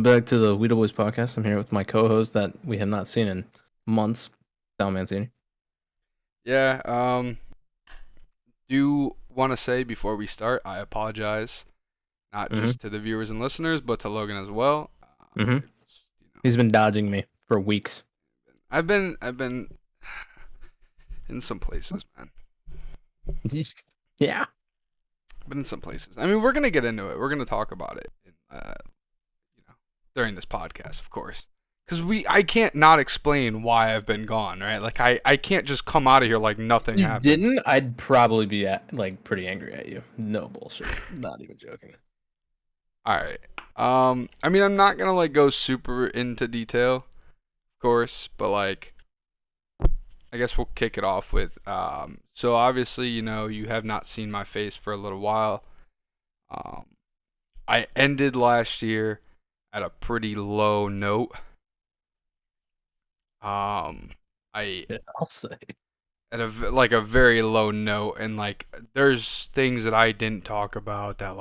back to the WDB Boys podcast. I'm here with my co-host that we have not seen in months, Sal Mancini. Yeah, do want to say before we start, I apologize, not Mm-hmm. just to the viewers and listeners, but to Logan as well. Mm-hmm. He's been dodging me for weeks. I've been in some places, man. Yeah. I've been in some places. I mean, we're gonna get into it. We're gonna talk about it, during this podcast, of course. Because I can't not explain why I've been gone, right? Like I can't just come out of here like nothing You happened. didn't, I'd probably be pretty angry at you. No bullshit. Not even joking. All right. I mean, I'm not gonna go super into detail, of course, but I guess we'll kick it off with so obviously, you have not seen my face for a little while. I ended last year at a pretty low note. I Yeah, I'll say. at a very low note, and there's things that I didn't talk about that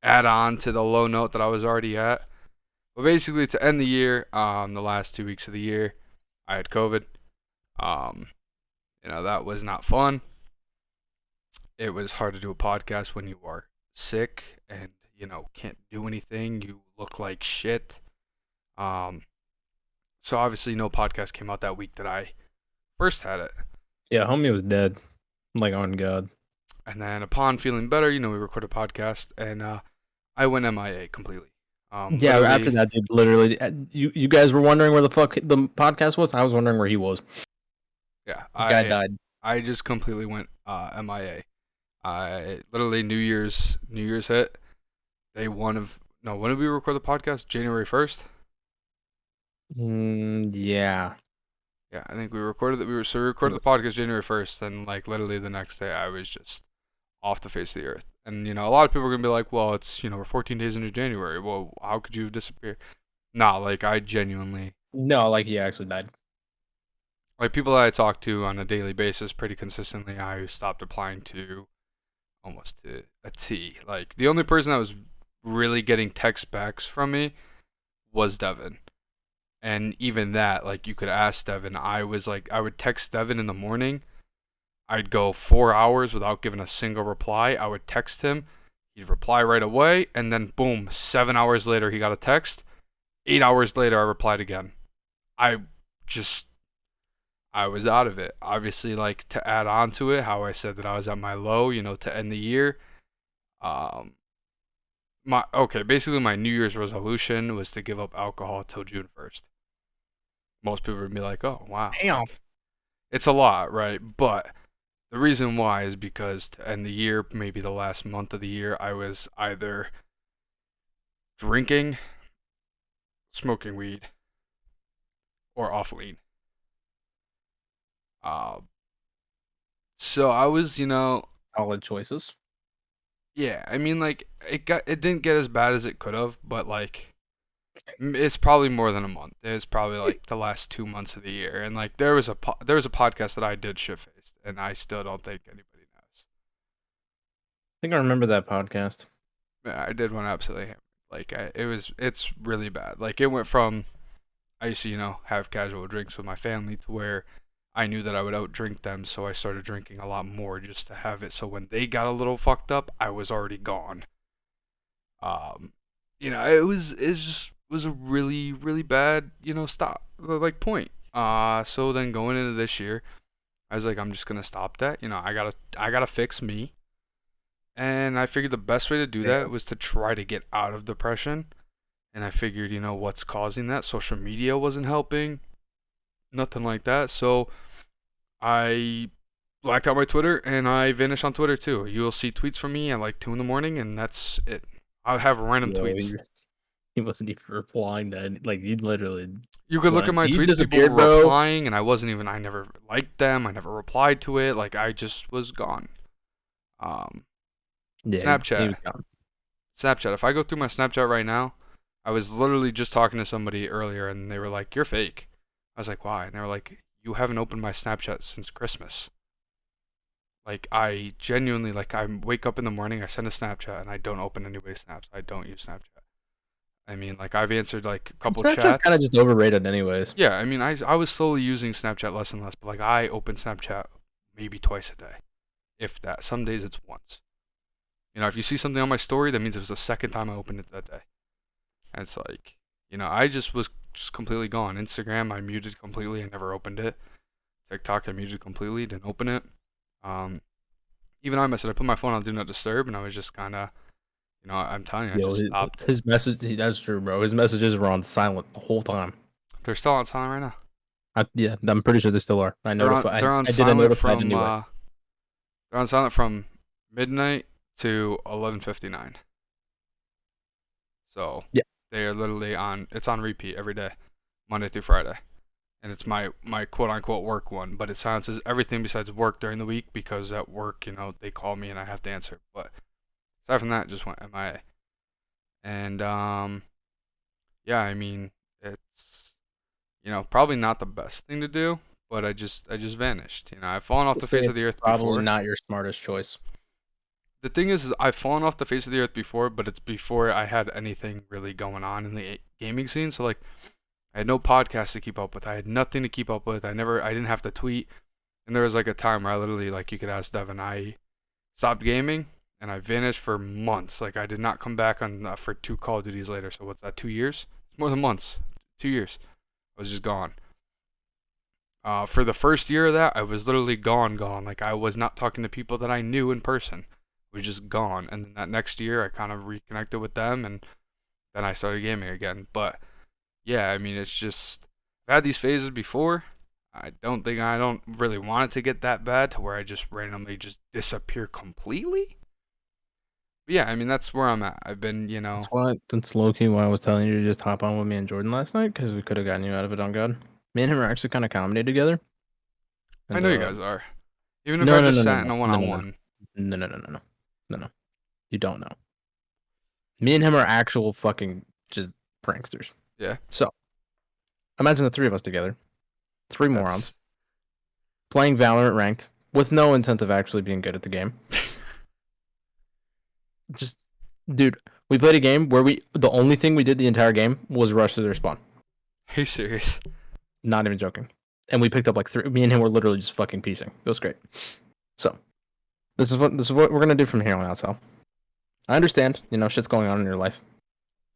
add on to the low note that I was already at. But basically, to end the year, the last 2 weeks of the year, I had COVID. That was not fun. It was hard to do a podcast when you are sick and, can't do anything. You look like shit. So obviously no podcast came out that week that I first had it. Yeah, homie was dead. Like, on God. And then upon feeling better, we recorded a podcast, and I went MIA completely. Yeah, after that, dude, literally, you guys were wondering where the fuck the podcast was? I was wondering where he was. Yeah, The guy died. I just completely went MIA. I literally New Year's hit. When did we record the podcast? January 1st? Yeah. Yeah, I think we recorded that. We recorded the podcast January 1st, and literally the next day I was just off the face of the earth. And a lot of people are gonna be like, well, it's we're 14 days into January. Well, how could you have disappeared? Nah, I genuinely. No, he actually died. People that I talk to on a daily basis pretty consistently, I stopped replying to almost to a T. The only person that was really getting text backs from me was Devin. And even that, you could ask Devin. I would text Devin in the morning. I'd go 4 hours without giving a single reply. I would text him. He'd reply right away. And then, boom, 7 hours later, he got a text. 8 hours later, I replied again. I was out of it. Obviously, to add on to it, how I said that I was at my low, to end the year. Basically my New Year's resolution was to give up alcohol till June 1st. Most people would be like, "Oh, wow." Damn. It's a lot, right? But the reason why is because to end the year, maybe the last month of the year, I was either drinking, smoking weed, or off lean. So I was, Solid choices. yeah, I mean, it didn't get as bad as it could have, but it's probably more than a month. It's probably the last 2 months of the year, and there was a podcast that I did shit faced, and I still don't think anybody knows. I think I remember that podcast. Yeah, I did one absolutely hammered. It's really bad. It went from I used to have casual drinks with my family to where I knew that I would outdrink them, so I started drinking a lot more just to have it. So when they got a little fucked up, I was already gone. It was a really really bad stop point. So then going into this year, I was like, I'm just gonna stop that. I gotta fix me, and I figured the best way to do that was to try to get out of depression. And I figured, what's causing that? Social media wasn't helping. Nothing like that. So I blacked out my Twitter and I vanished on Twitter too. You'll see tweets from me at 2 in the morning, and that's it. I'll have random tweets. He wasn't even replying to you literally. You could look at my tweets, people were replying, and I never liked them. I never replied to it. I just was gone. Yeah, Snapchat. He was gone. Snapchat. If I go through my Snapchat right now, I was literally just talking to somebody earlier, and they were like, "You're fake." I was like, "Why?" And they were like, "You haven't opened my Snapchat since Christmas." I genuinely, I wake up in the morning, I send a Snapchat, and I don't open anybody's snaps. I don't use Snapchat. I mean, like I've answered like a couple Snapchat's kind chats. of just overrated, anyways. Yeah, I mean, I was slowly using Snapchat less and less, but like I open Snapchat maybe twice a day, if that. Some days it's once. You know, if you see something on my story, that means it was the second time I opened it that day. And it's like, you know, I just was just completely gone. Instagram, I muted completely. I never opened it. TikTok, I muted completely. Didn't open it. Um, Even iMessage, I put my phone on Do Not Disturb, and I was just kind of, you know, I'm telling you, I Yo, just stopped. his message, that's true, bro. His messages were on silent the whole time. They're still on silent right now. Yeah, I'm pretty sure they still are. They're on I did a silent notified from anyway. they're on silent from midnight to 11:59. So Yeah. they are literally on. It's on repeat every day, Monday through Friday, and it's my quote unquote work one. But it silences everything besides work during the week because at work, you know, they call me and I have to answer. But aside from that, it just went MIA. And yeah, I mean, it's, you know, probably not the best thing to do, but I just vanished. You know, I've fallen off To the say face of it's the earth probably before. not your smartest choice. The thing is I've fallen off the face of the earth before, but it's before I had anything really going on in the gaming scene. So like, I had no podcast to keep up with. I had nothing to keep up with. I didn't have to tweet. And there was like a time where I literally, like, you could ask Devin, I stopped gaming and I vanished for months. Like, I did not come back on for 2 Call of Duties later. So what's that? 2 years? It's more than months. 2 years. I was just gone. For the first year of that, I was literally gone. Like, I was not talking to people that I knew in person. I was just gone. And then that next year, I kind of reconnected with them, and then I started gaming again. But yeah, I mean, it's just, I've had these phases before. I don't really want it to get that bad to where I just randomly just disappear completely. But yeah, I mean, that's where I'm at. I've been, you know, That's low key why I was telling you to just hop on with me and Jordan last night, because we could have gotten you out of it on God. Me and him are actually kind of comedy together. I And know you guys are. Even if no, I no, just no, no, sat in no, a no, no, no, one-on-one. no, no, no, no, no, no, no. You don't know. Me and him are actual fucking just pranksters. Yeah, So imagine the three of us together, three morons that's playing Valorant ranked with no intent of actually being good at the game. Just, dude, we played a game where the only thing we did the entire game was rush to their spawn. Are you serious? Not even joking. And we picked up like three. Me and him were literally just fucking piecing. It was great. So this is what we're gonna do from here on out, Sal. I understand, you know, shit's going on in your life.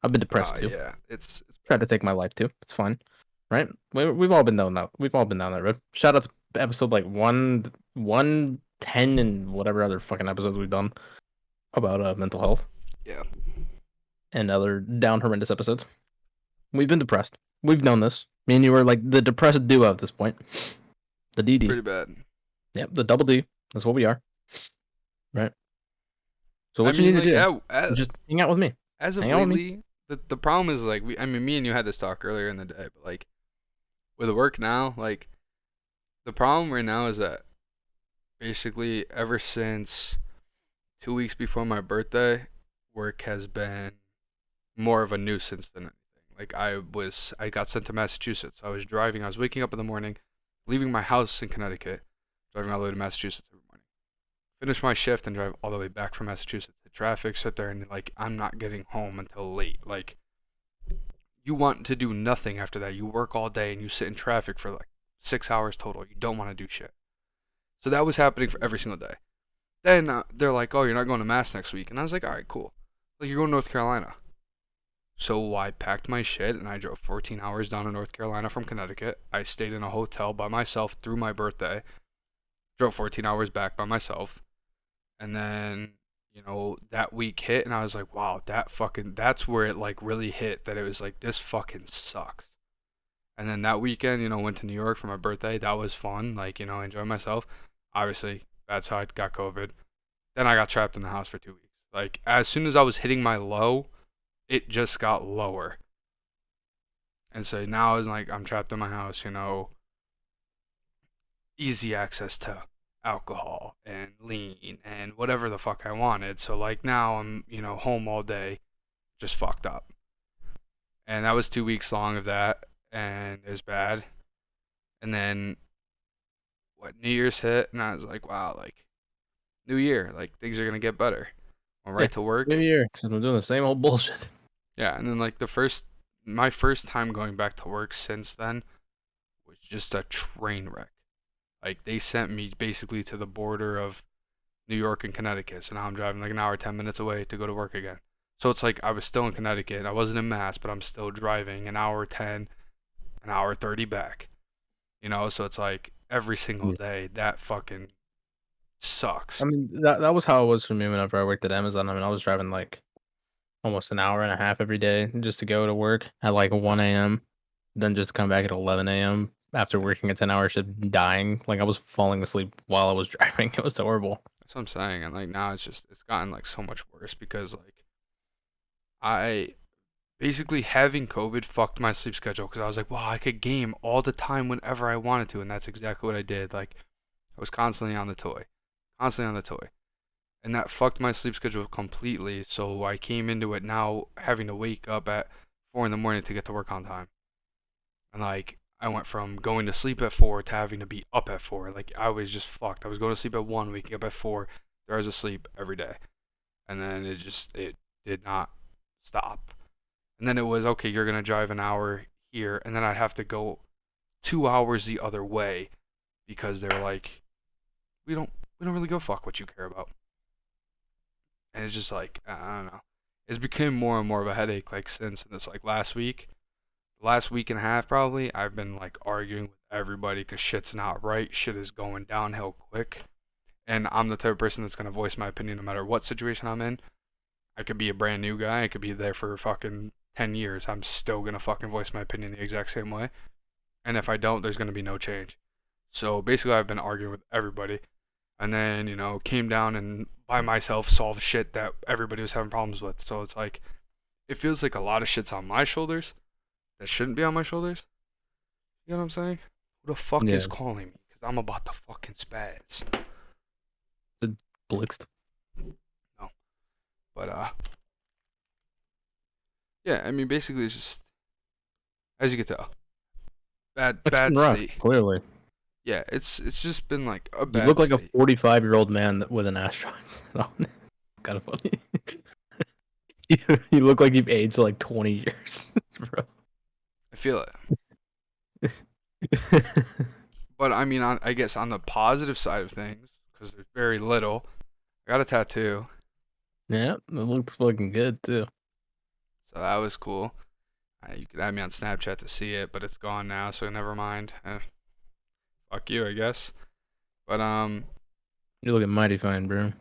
I've been depressed too. Yeah, it's Tried to take my life too. It's fine, right? We've all been down that. We've all been down that road. Shout out to episode like 110 and whatever other fucking episodes we've done about mental health yeah, and other down horrendous episodes. We've been depressed. We've known this. Me and you were like the depressed duo at this point. The DD. pretty bad. Yep, the double D. That's what we are. Right. So what I you mean, need to like, do? Just hang out with me. as of Hang out with me. lately, the problem is like I mean, me and you had this talk earlier in the day, but like with work now, like the problem right now is that basically ever since 2 weeks before my birthday, work has been more of a nuisance than anything. Like I got sent to Massachusetts. I was waking up in the morning, leaving my house in Connecticut, driving all the way to Massachusetts every morning. Finish my shift and drive all the way back from Massachusetts. The traffic, sit there, and like I'm not getting home until late. Like, you want to do nothing after that. You work all day and you sit in traffic for like 6 hours total. You don't want to do shit. So that was happening for every single day. Then they're like, "Oh, you're not going to Mass next week," and I was like, "All right, cool. Like, you're going to North Carolina." So I packed my shit and I drove 14 hours down to North Carolina from Connecticut. I stayed in a hotel by myself through my birthday. Drove 14 hours back by myself. And then, you know, that week hit and I was like, wow, that's where it like really hit, that it was like, this fucking sucks. And then that weekend, you know, went to New York for my birthday. That was fun. Like, you know, enjoying myself. Obviously, that's how I got COVID. Then I got trapped in the house for 2 weeks. Like, as soon as I was hitting my low, it just got lower. And so now it's like I'm trapped in my house, you know, easy access to alcohol and lean and whatever the fuck I wanted. So like now I'm, you know, home all day, just fucked up. And that was 2 weeks long of that, and it was bad. And then New Year's hit, and I was like, wow, like New Year, like things are gonna get better. Went Yeah. right to work. New Year, because I'm doing the same old bullshit. Yeah, and then like my first time going back to work since then was just a train wreck. Like they sent me basically to the border of New York and Connecticut, so now I'm driving like an hour 10 minutes away to go to work again. So it's like I was still in Connecticut, I wasn't in Mass, but I'm still driving an hour 10, an hour 30 back. So it's like every single Yeah. day that fucking I sucks. mean, that was how it was for me whenever I worked at Amazon. I mean, I was driving like almost an hour and a half every day just to go to work at like 1 a.m., then just to come back at 11 a.m. after Yeah, working a 10-hour shift, dying. Like I was falling asleep while I was driving. It was horrible. that's what I'm saying. And like now it's gotten like so much worse because like I basically having COVID fucked my sleep schedule because I was like, wow, I could game all the time whenever I wanted to, and that's exactly what I did. Like I was constantly on the toy, and that fucked my sleep schedule completely. So I came into it now having to wake up at 4 in the morning to get to work on time, and like I went from going to sleep at 4 to having to be up at 4. Like I was just fucked. I was going to sleep at 1, waking up at 4. There I was asleep every day, and then it did not stop. And then it was okay. You're gonna drive an hour here, and then I'd have to go 2 hours the other way because they're like, we don't really go fuck what you care about. And it's just like I don't know. It's become more and more of a headache. Like since this like last week and a half probably, I've been like arguing with everybody because shit's not right. Shit is going downhill quick, and I'm the type of person that's gonna voice my opinion no matter what situation I'm in. I could be a brand new guy. I could be there for fucking 10 years. I'm still gonna fucking voice my opinion the exact same way. And if I don't, there's gonna be no change. So basically, I've been arguing with everybody, and then came down and by myself solved shit that everybody was having problems with. So it's like it feels like a lot of shit's on my shoulders that shouldn't be on my shoulders. You know what I'm saying? Who the fuck Yeah, is calling me? Because I'm about to fucking spaz. the blixt. No, but yeah. I mean, basically, it's just as you can tell, It's been bad rough, state. clearly. Yeah, it's just been like a You bad look like a state. 45-year-old man with an astronaut. It's kind of funny. You look like you've aged like 20 years, bro. I feel it. But I mean, I guess on the positive side of things, because there's very little, I got a tattoo, Yeah, it looks fucking good too. so that was cool. You could add me on Snapchat to see it, but it's gone now, so never mind. Fuck you, I guess. But You're looking mighty fine, bro.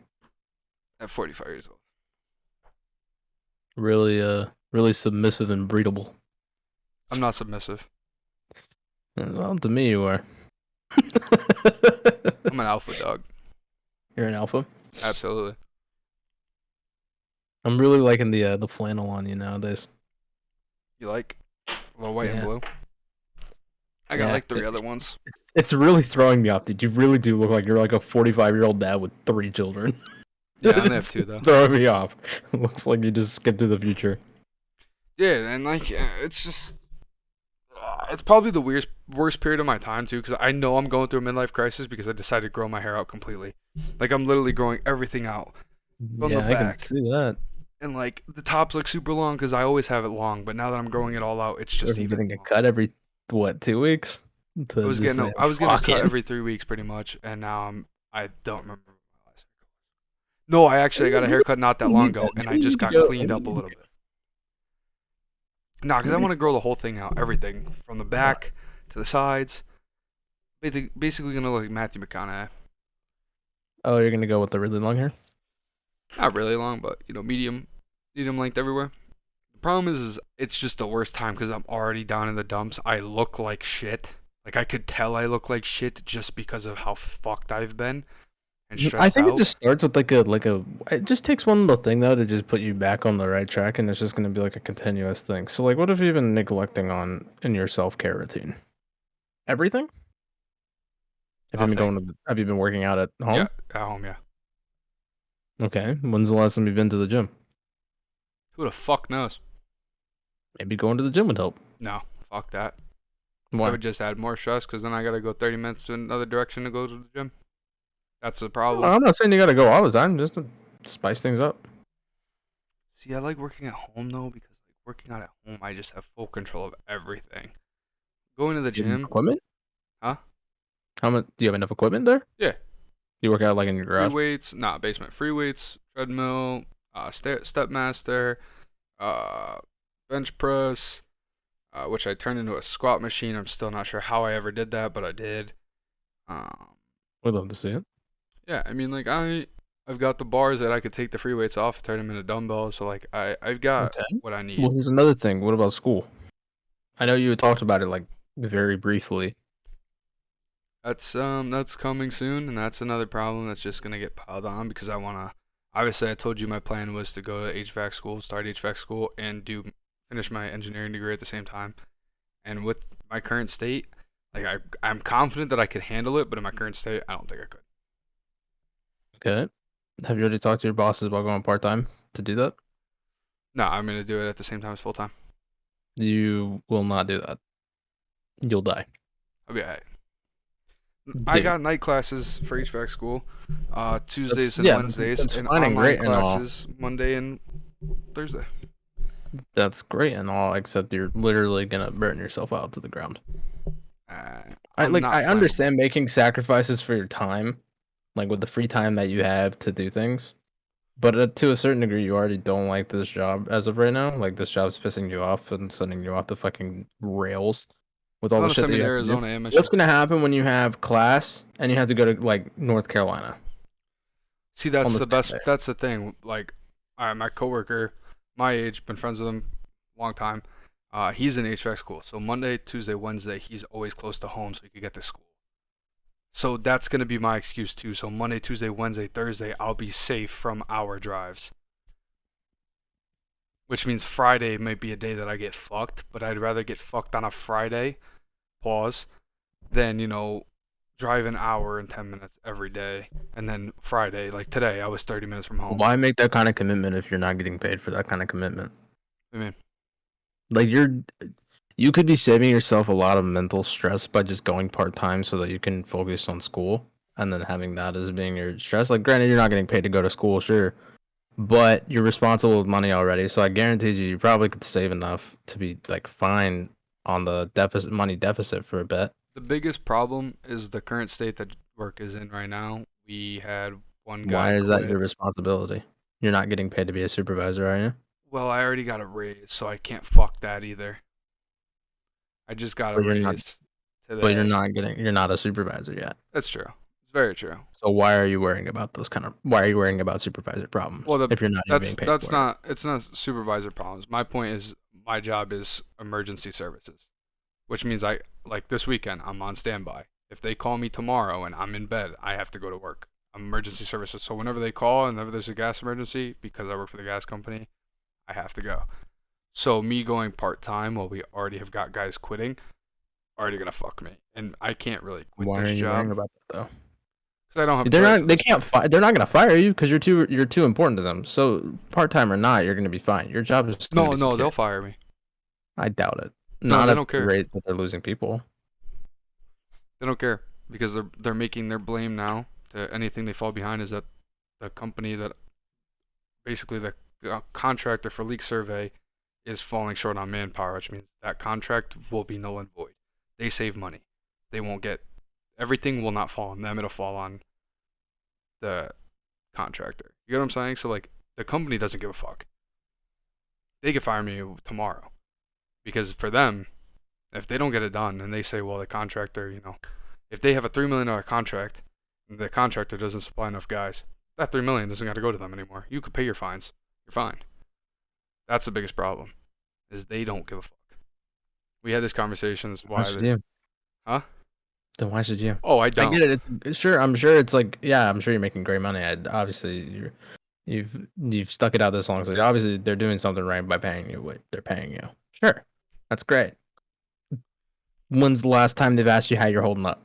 at 45 years old, Really, really submissive and breedable. I'm not submissive. Well, to me, you are. I'm an alpha dog. You're an alpha. Absolutely. I'm really liking the flannel on you nowadays. You like a little white and Yeah, blue? I got yeah. like 3 other ones. It's really throwing me off, dude. You really do look like you're like a 45-year-old dad with 3 children. Yeah, I only have 2 It's though. throwing me off. It looks like you just skipped to the future. Yeah, and like it's just it's probably the worst period of my time too, because I know I'm going through a midlife crisis because I decided to grow my hair out completely. Like I'm literally growing everything out from the Yeah, I can back, see that. and like the top's like super long because I always have it long, but now that I'm growing it all out, it's just If you're even getting a longer. cut every, what, 2 weeks? I To was just getting a, say, I was getting a fuck cut it. every 3 weeks pretty much, and now I don't remember my last haircut. No, I got a haircut not that You long need ago, that. and I Maybe you just need to got go. cleaned Maybe up a you need little to bit. Nah, because I maybe, want to grow the whole thing out, everything from the back to the sides. Basically gonna look like Matthew McConaughey. oh, you're gonna go with the really long hair? Not really long, but medium length everywhere. The problem is it's just the worst time because I'm already down in the dumps. I look like shit. Like I could tell I look like shit just because of how fucked I've been and I stressed think it out. just starts with like a. It just takes one little thing though to just put you back on the right track, and it's just gonna be like a continuous thing. So like, what have you been neglecting on in your self-care routine? Everything? Nothing. Have you been working out at Yeah, home? at home. Yeah. Okay. When's the last time you've been to the gym? Who the fuck knows? Maybe going to the gym would help. No, fuck that. I Why? would just add more stress because then I gotta go 30 minutes to another direction to go to the gym. That's the problem. No, I'm not saying you gotta go all the time, just to spice things up. See, I like working at home though because like working out at home, I just have full control of everything. Going to the You have enough gym, equipment? huh? How much do you have enough equipment there? Yeah, You work out like in your free garage? weights, nah, basement, free weights, treadmill, stepmaster, uh, bench press, which I turned into a squat machine. I'm still not sure how I ever did that, but I did. Um, Would love to see it. yeah, I mean, like I've got the bars that I could take the free weights off and turn them into dumbbells. So like I've got Okay. what I Well, need. here's another thing. What about school? I know you had talked about it like very briefly. That's coming soon, and that's another problem that's just gonna get piled on because I wanna. Obviously, I told you my plan was to go to HVAC school, start HVAC school, and finish my engineering degree at the same time. And with my current state, like I'm confident that I could handle it, but in my current state, I don't think I could. Okay. Have you already talked to your bosses about going part time to do that? No, I'm gonna do it at the same time as full time. You will not do that. You'll die. I'll be alright. I Dude. got night classes for HVAC school, That's Tuesdays and yeah, that's, Wednesdays, that's and fine and online great and all. classes Monday and Thursday. That's great and all, except you're literally gonna burn yourself out to the ground. I'm not I flammable. understand making sacrifices for your time, like with the free time that you have to do things. But to a certain degree, you already don't like this job as of right now. Like this job's pissing you off and sending you off the fucking rails with I'm all the gonna shit send that me you to have to do. Arizona and What's Michigan. gonna happen when you have class and you have to go to like North Carolina See, on that's the the same best. day? That's the thing. Like, my coworker, my age, been friends with him a long time. He's in HVAC school, so Monday, Tuesday, Wednesday, he's always close to home, so he could get to school. So that's gonna be my excuse too. So Monday, Tuesday, Wednesday, Thursday, I'll be safe from hour drives. Which means Friday might be a day that I get fucked, but I'd rather get fucked on a Friday, pause, than, drive an hour and 10 minutes every day. And then Friday, like today, I was 30 minutes from home. Why make that kind of commitment if you're not getting paid for that kind of commitment? I mean, Like you could be saving yourself a lot of mental stress by just going part time so that you can focus on school and then having that as being your stress. Like granted, you're not getting paid to go to school, sure, but you're responsible with money already. So I guarantee you probably could save enough to be like fine on the money deficit for a bit. the biggest problem is the current state that work is in right now. We had one guy Why is that quit. your responsibility? You're not getting paid to be a supervisor, are you? Well, I already got a raise, so I can't fuck that either. I just got a But you're not. raise But you're today. not getting. You're not a supervisor yet. That's true. It's very true. So why are you worrying about those kind of? Why are you worrying about supervisor problems Well, if you're not even being paid that's for it? not it's not supervisor problems. My point is my job is emergency services, which means I like this weekend I'm on standby. If they call me tomorrow and I'm in bed, I have to go to work. I'm emergency services, so whenever they call and whenever there's a gas emergency, because I work for the gas company, I have to go. So me going part time while we already have got guys quitting, already gonna fuck me, and I can't really quit Why are this you worrying job about that though? because I don't have They're not. They choices. can't. They're not gonna fire you because you're too important to them. So part time or not, you're gonna be fine. Your job is gonna No, be no, secure. they'll fire me. I doubt it. No, Not they at don't the care. rate that they're losing people. They don't care because they're making their blame now to anything they fall behind is that the company that basically the contractor for leak survey is falling short on manpower, which means that contract will be null and void. They save money. They won't get everything will not fall on them. It'll fall on the contractor. You get what I'm saying? So like the company doesn't give a fuck. They could fire me tomorrow because for them, if they don't get it done and they say, well, the contractor, if they have a $3 million contract and the contractor doesn't supply enough guys, that $3 million doesn't got to go to them anymore. You could pay your fines. You're fine. That's the biggest problem, is they don't give a fuck. We had this conversation. That's Why why should this, you? huh? Then why should you? Oh, I I don't. get it. It's sure. I'm sure it's like yeah. I'm sure you're making great money. Obviously you've stuck it out this long. So obviously they're doing something right by paying you what they're paying you. Sure, that's great. When's the last time they've asked you how you're holding up?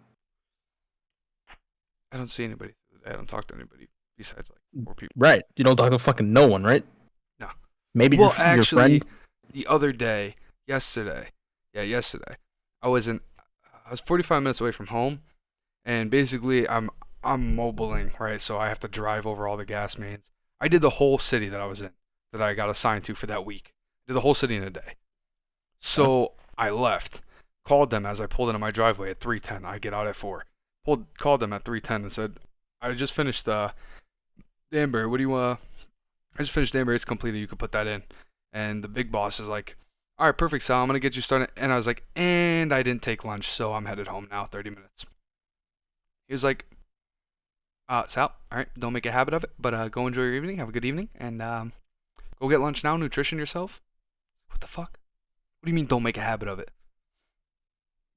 I don't see anybody. I don't talk to anybody besides like 4 people. Right. You don't talk to fucking no one, right? No. Maybe Well, your actually, friend. the other day, yesterday, I was 45 minutes away from home, and basically I'm mobiling, right? So I have to drive over all the gas mains. I did the whole city that I was in, that I got assigned to for that week. Did the whole city in a day. So I left, called them as I pulled into my driveway at 3:10. I get out at 4. Called them at 3:10 and said, I just finished Danbury. What do you I just finished Danbury. It's completed. You can put that in. And the big boss is like, all right, perfect, Sal. I'm gonna get you started. And I was like, and I didn't take lunch, so I'm headed home now. 30 minutes. He was like, Sal, all right, don't make a habit of it, but go enjoy your evening. Have a good evening, and go get lunch now. Nutrition yourself. What the fuck? What do you mean don't make a habit of it?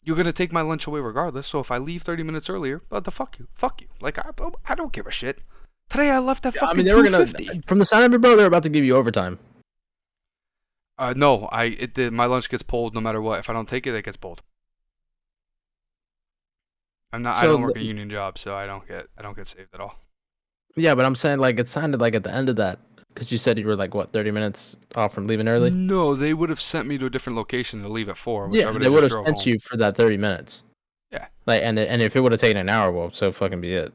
You're gonna take my lunch away regardless. So if I leave 30 minutes earlier, the fuck you, fuck you. Like I don't give a shit. Today I left at Yeah, I fucking mean, they were gonna, 2:50. from the sound of it, bro, they're about to give you overtime. No, it did. My lunch gets pulled no matter what. If I don't take it, it gets pulled. I So don't work a union job, so I don't get saved at all. yeah, but I'm saying like it sounded like at the end of that, because you said you were like what 30 minutes off from leaving early. No, they would have sent me to a different location to leave at 4, which I Yeah, would they have would just have drove sent home. you for that 30 minutes. Yeah. Like and if it would have taken an hour, well, so fucking be it.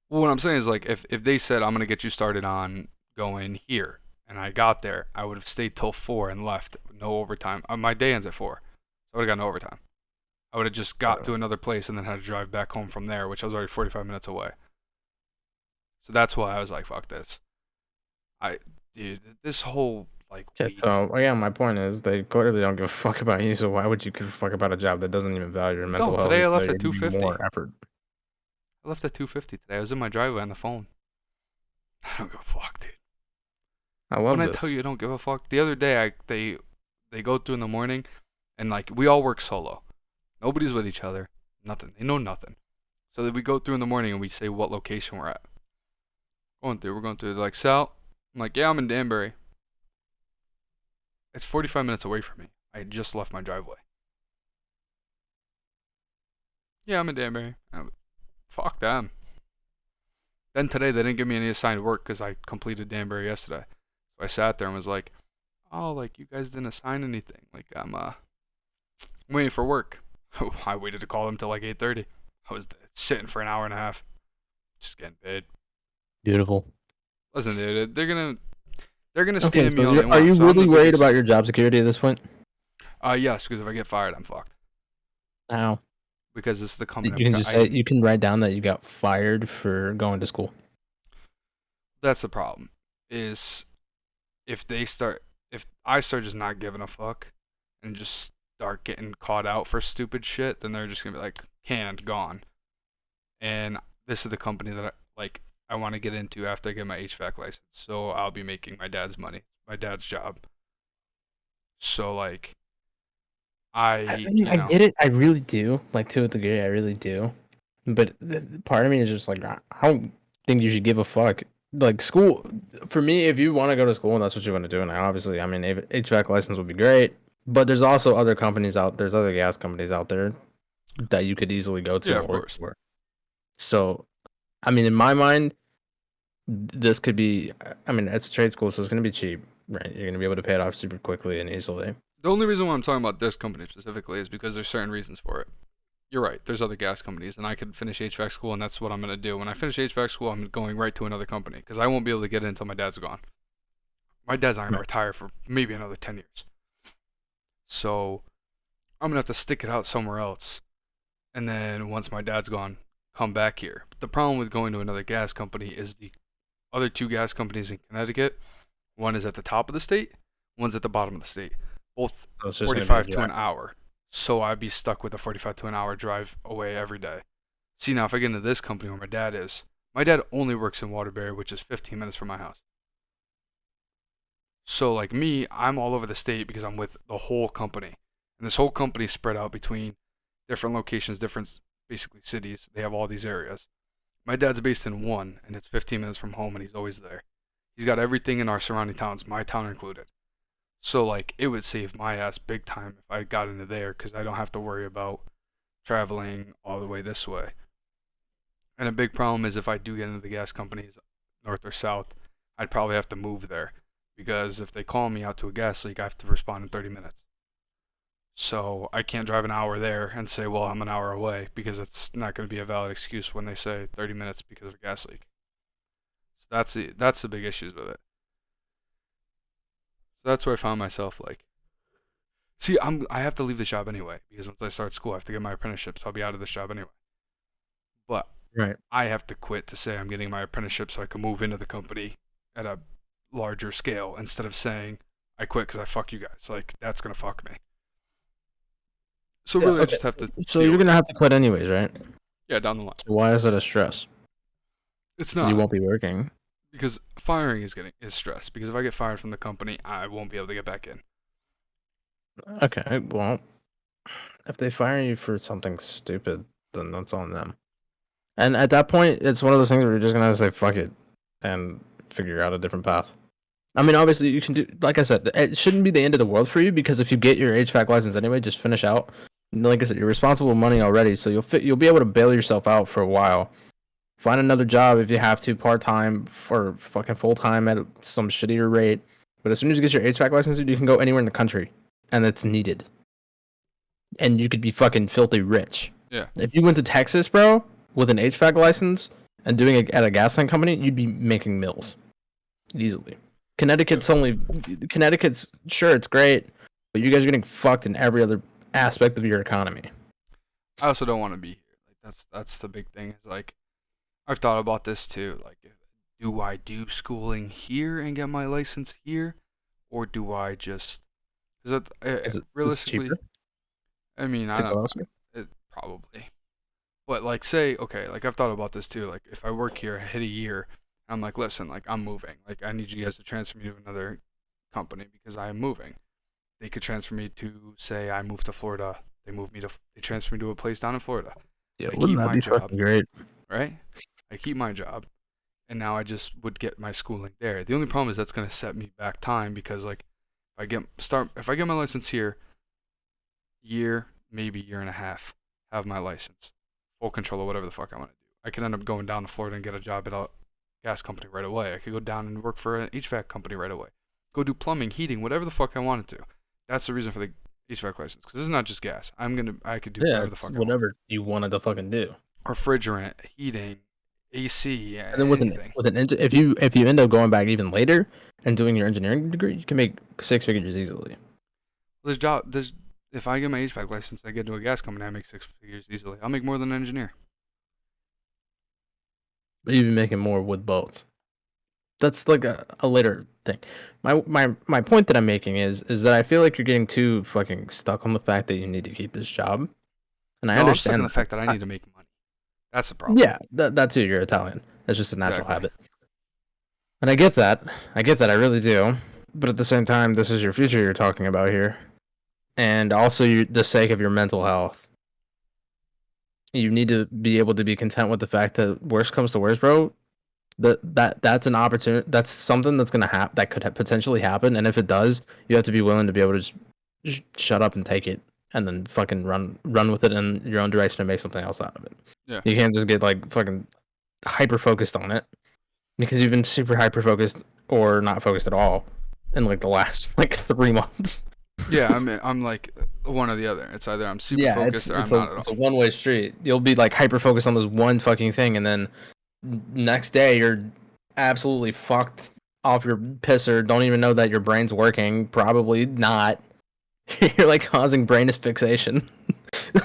Well, what I'm saying is like if they said I'm gonna get you started on going here, and I got there, I would have stayed till 4 and left, no overtime. My day ends at 4, so I would have got no overtime. I would have just got to another place and then had to drive back home from there, which I was already 45 minutes away. So that's why I was like, fuck this. Dude, this whole like Yeah, week. so again, my point is they clearly don't give a fuck about you. So why would you give a fuck about a job that doesn't even value your mental No, health? today I Even though left you're at giving you 2:50. more effort. I left at 2:50 today. I was in my driveway on the phone. I don't give a fuck, dude. I love When I this. tell you I don't give a fuck, the other day they go through in the morning, and like we all work solo. Nobody's with each other. Nothing. They know nothing. So that we go through in the morning and we say what location we're at. We're going through. They're like, Sal. I'm like, yeah, I'm in Danbury. It's 45 minutes away from me. I had just left my driveway. Yeah, I'm in Danbury. Fuck them. Then today they didn't give me any assigned work because I completed Danbury yesterday. So I sat there and was like, oh, like you guys didn't assign anything. Like I'm waiting for work. I waited to call them till like 8:30. I was sitting for an hour and a half, just getting paid. Beautiful. Listen, dude, they're gonna Okay, stand me so all they are want. you So I'm really the worried biggest. about your job security at this point? Yes, because if I get fired, I'm fucked. How? Because this is the company. You can just say you can write down that you got fired for going to school. That's the problem. Is if I start just not giving a fuck and just start getting caught out for stupid shit, then they're just gonna be like canned, gone. And this is the company that I want to get into after I get my HVAC license. So I'll be making my dad's money, my dad's job. So like, I mean, I get it. I really do. Like to a degree, I really do. But part of me is just like, I don't think you should give a fuck. Like school, for me, if you want to go to school and that's what you want to do, and obviously, I mean, HVAC license would be great. But there's also other companies out. There's other gas companies out there that you could easily go to yeah, and of work course. for. So, I mean, in my mind, this could be. I mean, it's a trade school, so it's gonna be cheap, right? You're gonna be able to pay it off super quickly and easily. The only reason why I'm talking about this company specifically is because there's certain reasons for it. You're right. There's other gas companies, and I could finish HVAC school, and that's what I'm gonna do. When I finish HVAC school, I'm going right to another company because I won't be able to get it until my dad's gone. My dad's not gonna Right. retire for maybe another 10 years. So I'm gonna have to stick it out somewhere else, and then once my dad's gone, come back here. But the problem with going to another gas company is the other two gas companies in Connecticut. One is at the top of the state, one's at the bottom of the state. Both So it's just gonna be a 45 to drive. an hour. So I'd be stuck with a 45 to an hour drive away every day. See, now if I get into this company where my dad only works in Waterbury, which is 15 minutes from my house. So like me, I'm all over the state because I'm with the whole company. And this whole company is spread out between different locations, different basically cities. They have all these areas. My dad's based in one, and it's 15 minutes from home, and he's always there. He's got everything in our surrounding towns, my town included. So like it would save my ass big time if I got into there because I don't have to worry about traveling all the way this way. And a big problem is if I do get into the gas companies, north or south, I'd probably have to move there because if they call me out to a gas leak, I have to respond in 30 minutes. So I can't drive an hour there and say, well, I'm an hour away because it's not going to be a valid excuse when they say 30 minutes because of a gas leak. So that's the big issues with it. So that's where I found myself like, see, I have to leave this job anyway because once I start school, I have to get my apprenticeship, so I'll be out of this job anyway. But Right. I have to quit to say I'm getting my apprenticeship so I can move into the company at a larger scale instead of saying I quit because I fuck you guys. Like, that's gonna fuck me. So Yeah. really, I Okay. just have to So deal you're with gonna it. have to quit anyways, right? Yeah, down the line. So why is it a stress? It's You not won't be working. because firing is stress. Because if I get fired from the company, I won't be able to get back in. Okay. Well, if they fire you for something stupid, then that's on them. And at that point, it's one of those things where you're just gonna have to say fuck it and figure out a different path. I mean, obviously, you can do, like I said, it shouldn't be the end of the world for you because if you get your HVAC license anyway, just finish out. Like I said, you're responsible with money already, so you'll be able to bail yourself out for a while. Find another job if you have to, part time or fucking full time at some shittier rate. But as soon as you get your HVAC license, you can go anywhere in the country, and it's needed. And you could be fucking filthy rich. Yeah. If you went to Texas, bro, with an HVAC license and doing it at a gas tank company, you'd be making mills easily. Connecticut's sure it's great, but you guys are getting fucked in every other aspect of your economy. I also don't want to be here. Like that's the big thing. Is like I've thought about this too. Like, do I do schooling here and get my license here, or do I just? Because Is it realistically, cheaper I mean, I to don't. go elsewhere? It probably. But like, say, okay, like I've thought about this too. Like, if I work here, I hit a year, I'm like, listen, like I'm moving. Like, I need you guys to transfer me to another company because I am moving. They could transfer me to, say, I move to Florida. They transfer me to a place down in Florida. Yeah, I wouldn't keep that my be job, fucking great? right? I keep my job, and now I just would get my schooling there. The only problem is that's gonna set me back time because like, if I get my license here, year, maybe year and a half, have my license, full control of whatever the fuck I want to do. I could end up going down to Florida and get a job at a gas company right away. I could go down and work for an HVAC company right away. Go do plumbing, heating, whatever the fuck I wanted to. That's the reason for the HVAC license, because this is not just gas. I could do Yeah, whatever the it's fuck I want. whatever you wanted to fucking do. Refrigerant, heating, AC, yeah, And then anything. if you end up going back even later and doing your engineering degree, you can make six figures easily. If I get my HVAC license, I get into a gas company, I make six figures easily. I'll make more than an engineer. But you'd be making more with bolts. That's like a later thing. My point that I'm making is that I feel like you're getting too fucking stuck on the fact that you need to keep this job. And I No, I'm stuck understand on the fact that I need to make money. That's the problem. yeah, that too, you're Italian. It's just a natural Exactly. habit. And I get that. I really do. But at the same time, this is your future you're talking about here. And also the sake of your mental health. You need to be able to be content with the fact that worst comes to worst, bro. That's an opportunity. That's something that's gonna happen. That could potentially happen. And if it does, you have to be willing to be able to just shut up and take it, and then fucking run with it in your own direction and make something else out of it. Yeah. You can't just get like fucking hyper focused on it because you've been super hyper focused or not focused at all in like the last like 3 months. Yeah, I'm like one or the other. It's either I'm super focused or I'm not at all. It's a one-way street. You'll be like hyper focused on this one fucking thing, and then next day you're absolutely fucked off your pisser. Don't even know that your brain's working. Probably not. You're like causing brain asphyxiation.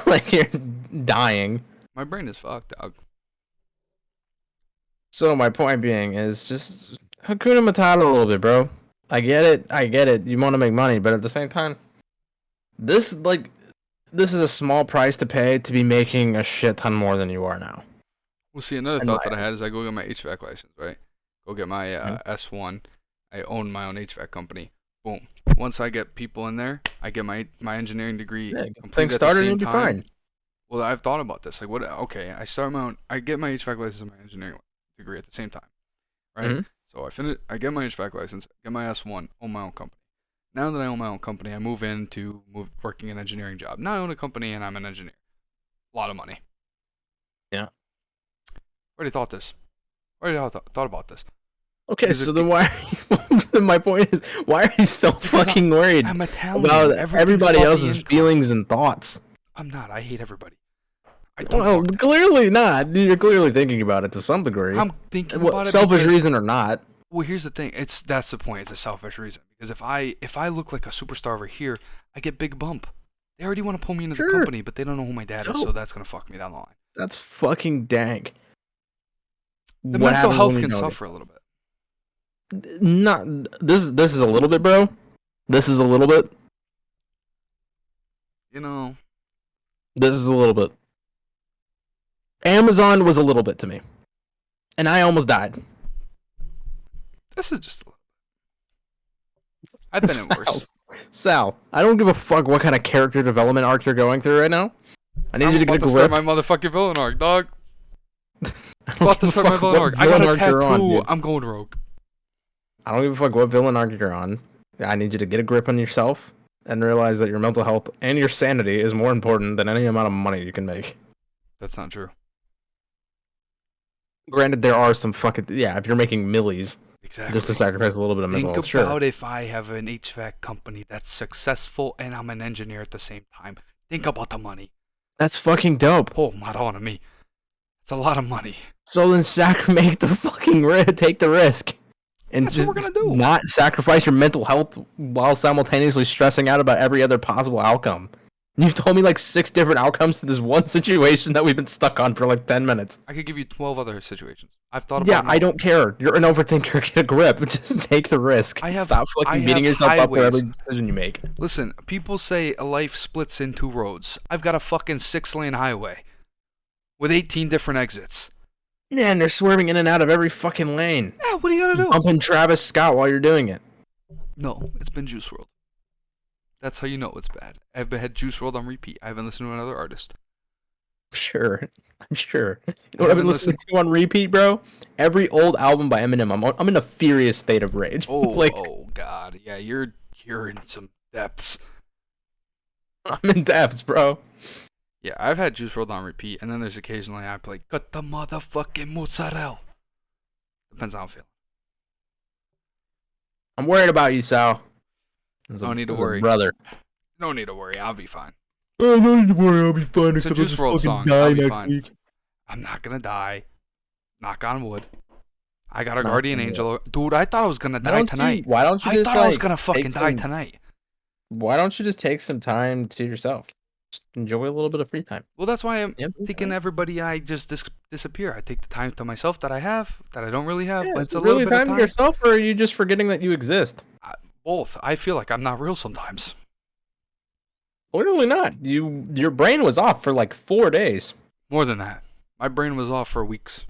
Like you're dying. My brain is fucked, dog. So my point being is just Hakuna Matata a little bit, bro. I get it. You want to make money, but at the same time, this is a small price to pay to be making a shit ton more than you are now. Well, see, another In thought my that I had is I go get my HVAC license, right? Go get my S1. I own my own HVAC company. Boom. Once I get people in there, I get my engineering degree Yeah, completed things at the started same and you'll be time. fine. Well, I've thought about this. Like, what? Okay, I get my HVAC license and my engineering degree at the same time, right? Mhm. So I get my HVAC license, get my S1, own my own company. Now that I own my own company, I move working an engineering job. Now I own a company and I'm an engineer. A lot of money. Yeah. Already thought this. Already thought about this. Okay, Is so it- then why? Then my point is, why are you so fucking worried I'm Italian. about Everything's everybody about the else's income. feelings and thoughts? I'm not. I hate everybody. I don't Well, fuck that. clearly not. You're clearly thinking about it to some degree. I'm thinking What, about it selfish because reason or not. Well, here's the thing. That's the point. It's a selfish reason because if I look like a superstar over here, I get big bump. They already want to pull me into the Sure. company, but they don't know who my dad is, Dope. so that's gonna fuck me down the line. That's fucking dank. The What mental happens when health you can don't suffer a little bit. Not this is a little bit, bro. This is a little bit. You know, This is a little bit. Amazon was a little bit to me. And I almost died. this is just a little. I've been in worse. Sal, I don't give a fuck what kind of character development arc you're going through right now. I need I'm you to about get a to start grip. my motherfucking villain arc, dog. I I'm don't about to give a start my fuck villain what arc. I got villain a arc you're on, tattoo. dude. I'm going rogue. I don't give a fuck what villain arc you're on. I need you to get a grip on yourself and realize that your mental health and your sanity is more important than any amount of money you can make. That's not true. Granted, there are some fucking if you're making millies Exactly. just to sacrifice a little bit of mental Think health, about sure. if I have an HVAC company that's successful and I'm an engineer at the same time. Think about the money. That's fucking dope. Oh, Madonna me. It's a lot of money. So then make the fucking take the risk. And That's what we're gonna do. Not sacrifice your mental health while simultaneously stressing out about every other possible outcome. You've told me like 6 different outcomes to this one situation that we've been stuck on for like 10 minutes. I could give you 12 other situations. I've thought about Yeah, them I all. don't care. You're an overthinker. Get a grip. Just take the risk. Stop fucking beating yourself up for every decision you make. Listen, people say a life splits in 2 roads. I've got a fucking 6-lane highway with 18 different exits. Yeah, and they're swerving in and out of every fucking lane. Yeah, what are you gonna do? Bumping Travis Scott while you're doing it. No, it's been Juice WRLD. That's how you know it's bad. I've had Juice WRLD on repeat. I haven't listened to another artist. Sure, I'm sure. You know what I've been listening to on repeat, bro? Every old album by Eminem. I'm in a furious state of rage. Oh God, yeah, you're in some depths. I'm in depths, bro. Yeah, I've had Juice WRLD on repeat, and then there's occasionally I play "Cut the motherfucking mozzarella." Depends on how I'm feeling. I'm worried about you, Sal. No need to worry, brother. No need to worry. I'll be fine. Oh, no need to worry. I'll be fine. It's a Except I'll Juice just WRLD fucking song. die I'll be next fine. week. I'm not gonna die. Knock on wood. I got a Knock guardian on angel. Dude, I thought I was gonna die tonight. Why don't you I just thought I was gonna fucking die some, tonight. Why don't you just take some time to yourself? Just enjoy a little bit of free time. Well, that's why I'm Yeah, thinking everybody I just disappear. I take the time to myself that I have, that I don't really have, Yeah, but is it's it a little really bit of time time. to yourself, or are you just forgetting that you exist? Both. I feel like I'm not real sometimes. Literally not. Your brain was off for like 4 days. More than that. My brain was off for weeks.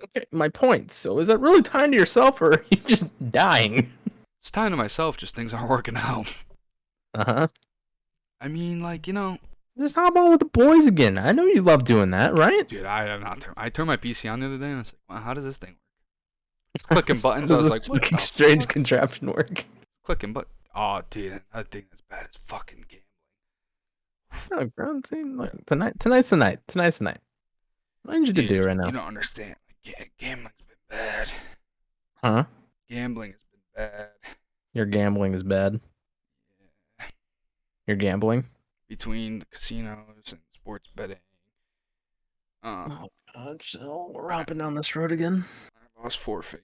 Okay, my point. So is that really time to yourself, or are you just dying? It's time to myself, just things aren't working out. Uh-huh. I mean, like, Just hop on with the boys again. I know you love doing that, right? dude, I have not turned. I turned my PC on the other day and I was like, wow, how does this thing work? Clicking buttons, How I does was this like, what fucking the strange fuck? contraption work? Clicking, but oh, dude, that thing that's bad as fucking gambling. Oh, bro, see, look, tonight's the night. Tonight's the night. What did you Dude, do right now? you don't understand. Like, gambling's been bad. Huh? Gambling has been bad. Your gambling is bad. Yeah. You're gambling? Between the casinos and sports betting. Oh, God, so we're hopping down this road again. I lost 4 figures.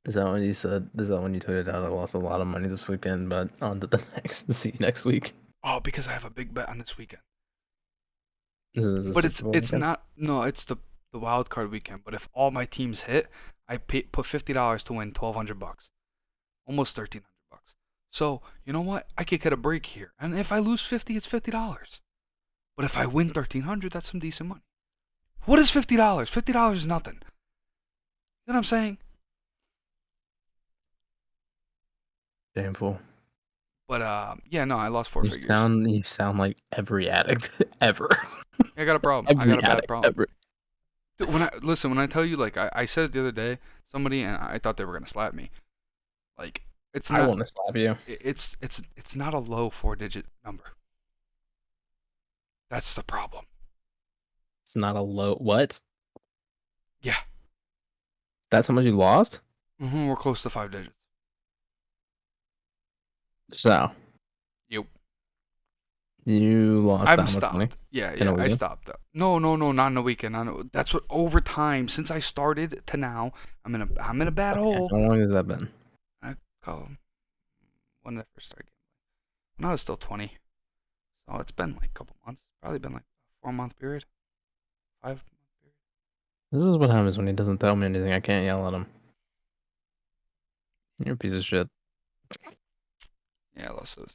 Is that what you said? Is that when you tweeted out I lost a lot of money this weekend, but on to the next, see you next week? Oh, because I have a big bet on this weekend. But But it's not. No, it's the wild card weekend. But if all my teams hit, I put $50 to win $1,200, almost $1,300. So you know what? I could get a break here, and if I lose 50, it's $50. But if I win 1,300, that's some decent money. What is $50? $50 is nothing. You know what I'm saying? Damn fool. But yeah, no, I lost 4 You figures. sound like every addict ever. I got a problem. I Every got a bad addict problem. ever. Dude, when I tell you, like I said it the other day, somebody and I thought they were gonna slap me. Like it's I not. want to slap you. It's not a low 4-digit number. That's the problem. It's not a low. What? Yeah. That's how much you lost? We're close to 5 digits. So. Yep. You lost I'm that much money stopped. Yeah, in a I weekend? stopped. No, not in a weekend. That's what over time since I started to now, I'm in a bad Okay. hole. How long has that been? I call when did I first start gambling? When I was still 20. So it's been like a couple months. Probably been like a 4 month period, 5 month period. This is what happens when he doesn't tell me anything. I can't yell at him. You're a piece of shit. Yeah, I lost those.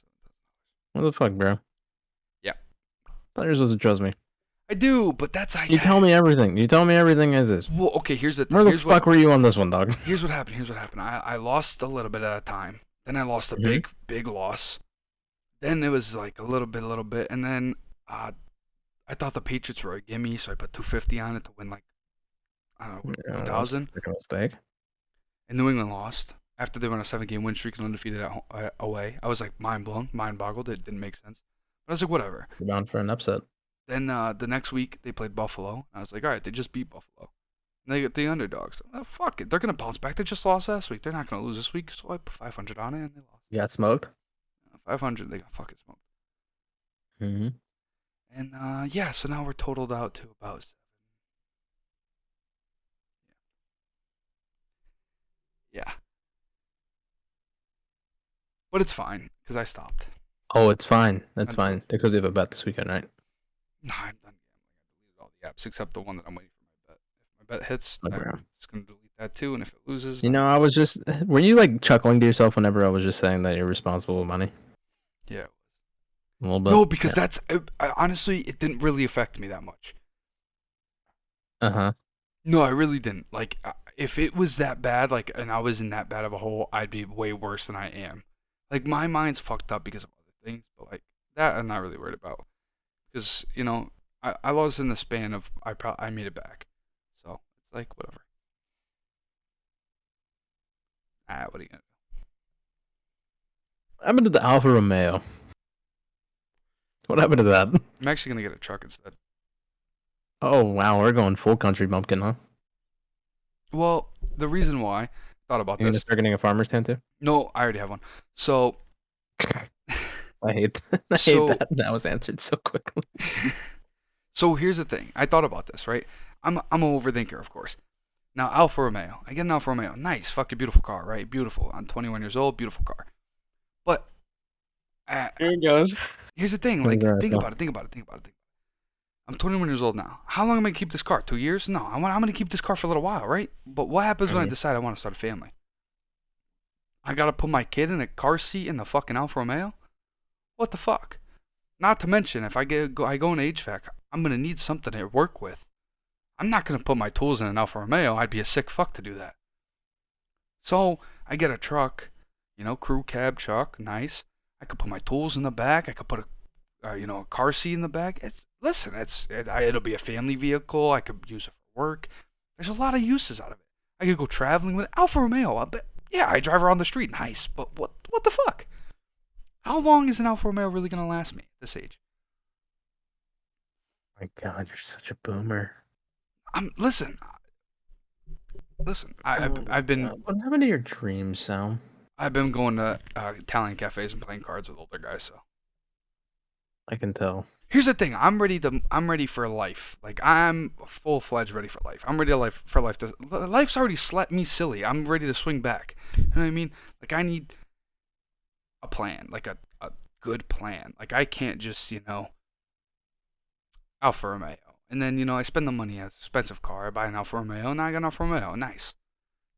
What the fuck, bro? Yeah, Thought you were supposed to trust me. I do, but that's You tell me everything. You tell me everything as is. Well, okay. Here's the thing. Where the fuck were you on this one, dog? Here's what happened. I lost a little bit at a time. Then I lost a big loss. Then it was like a little bit, and then I thought the Patriots were a gimme, so I put 250 on it to win like I don't know Yeah, 2,000. that's a mistake. And New England lost after they went a 7-game win streak and undefeated away. I was like mind blown, mind boggled. It didn't make sense. But I was like, whatever. You're bound for an upset. Then the next week they played Buffalo. I was like, all right, they just beat Buffalo. And they get the underdogs. Oh, fuck it, they're gonna bounce back. They just lost last week. They're not gonna lose this week. So I put 500 on it and they lost. You got smoked? 500. They got fucking smoked. Mm-hmm. And yeah, so now we're totaled out to about 7. Yeah. But it's fine because I stopped. Oh, it's fine. That's Until- fine. Because you have a bet this weekend, right? Nah, I'm done gambling. I deleted all the apps except the one that I'm waiting for my bet. If my bet hits, Okay. I'm just gonna delete that too. And if it loses, You know, I was just. Were you like chuckling to yourself whenever I was just saying that you're responsible with money? yeah. A little bit. No, because that's honestly, it didn't really affect me that much. Uh huh. No, I really didn't. Like, if it was that bad, like, and I was in that bad of a hole, I'd be way worse than I am. Like, my mind's fucked up because of other things, but like that, I'm not really worried about. Because I lost in the span of I made it back, so it's like whatever. What are you gonna do? What happened to the Alfa Romeo? What happened to that? I'm actually gonna get a truck instead. Oh wow, we're going full country bumpkin, huh? Well, the reason why I thought about You're gonna this. start getting a farmer's stand too? No, I already have one. So I hate that. I hate that. That was answered so quickly. So here's the thing. I thought about this, right? I'm an overthinker, of course. Now, Alfa Romeo. I get an Alfa Romeo. Nice, fucking beautiful car, right? Beautiful. I'm 21 years old. Beautiful car. But Here it goes. here's the thing. Like, think about it. I'm 21 years old now. How long am I gonna keep this car? 2 years? No, I'm gonna keep this car for a little while, right? But what happens when I decide I want to start a family? I gotta put my kid in a car seat in the fucking Alfa Romeo? What the fuck? Not to mention, if I go into HVAC, I'm gonna need something to work with. I'm not gonna put my tools in an Alfa Romeo. I'd be a sick fuck to do that. So I get a truck, crew cab truck, nice. I could put my tools in the back. I could put a car seat in the back. It'll be a family vehicle. I could use it for work. There's a lot of uses out of it. I could go traveling with Alfa Romeo. I bet. Yeah, I drive around the street, nice. But what the fuck? How long is an Alfa Romeo really gonna last me at this age? My God, you're such a boomer. Listen. I've been. What happened to your dreams, Sam? I've been going to Italian cafes and playing cards with older guys. So I can tell. here's the thing. I'm ready for life. Like I'm full-fledged ready for life. I'm ready for life. Life's already slapped me silly. I'm ready to swing back. You know what I mean? Like I need a plan, like a good plan. Like I can't just Alfa Romeo. And then, I spend the money on an expensive car. I buy an Alfa Romeo, and I got an Alfa Romeo. Nice.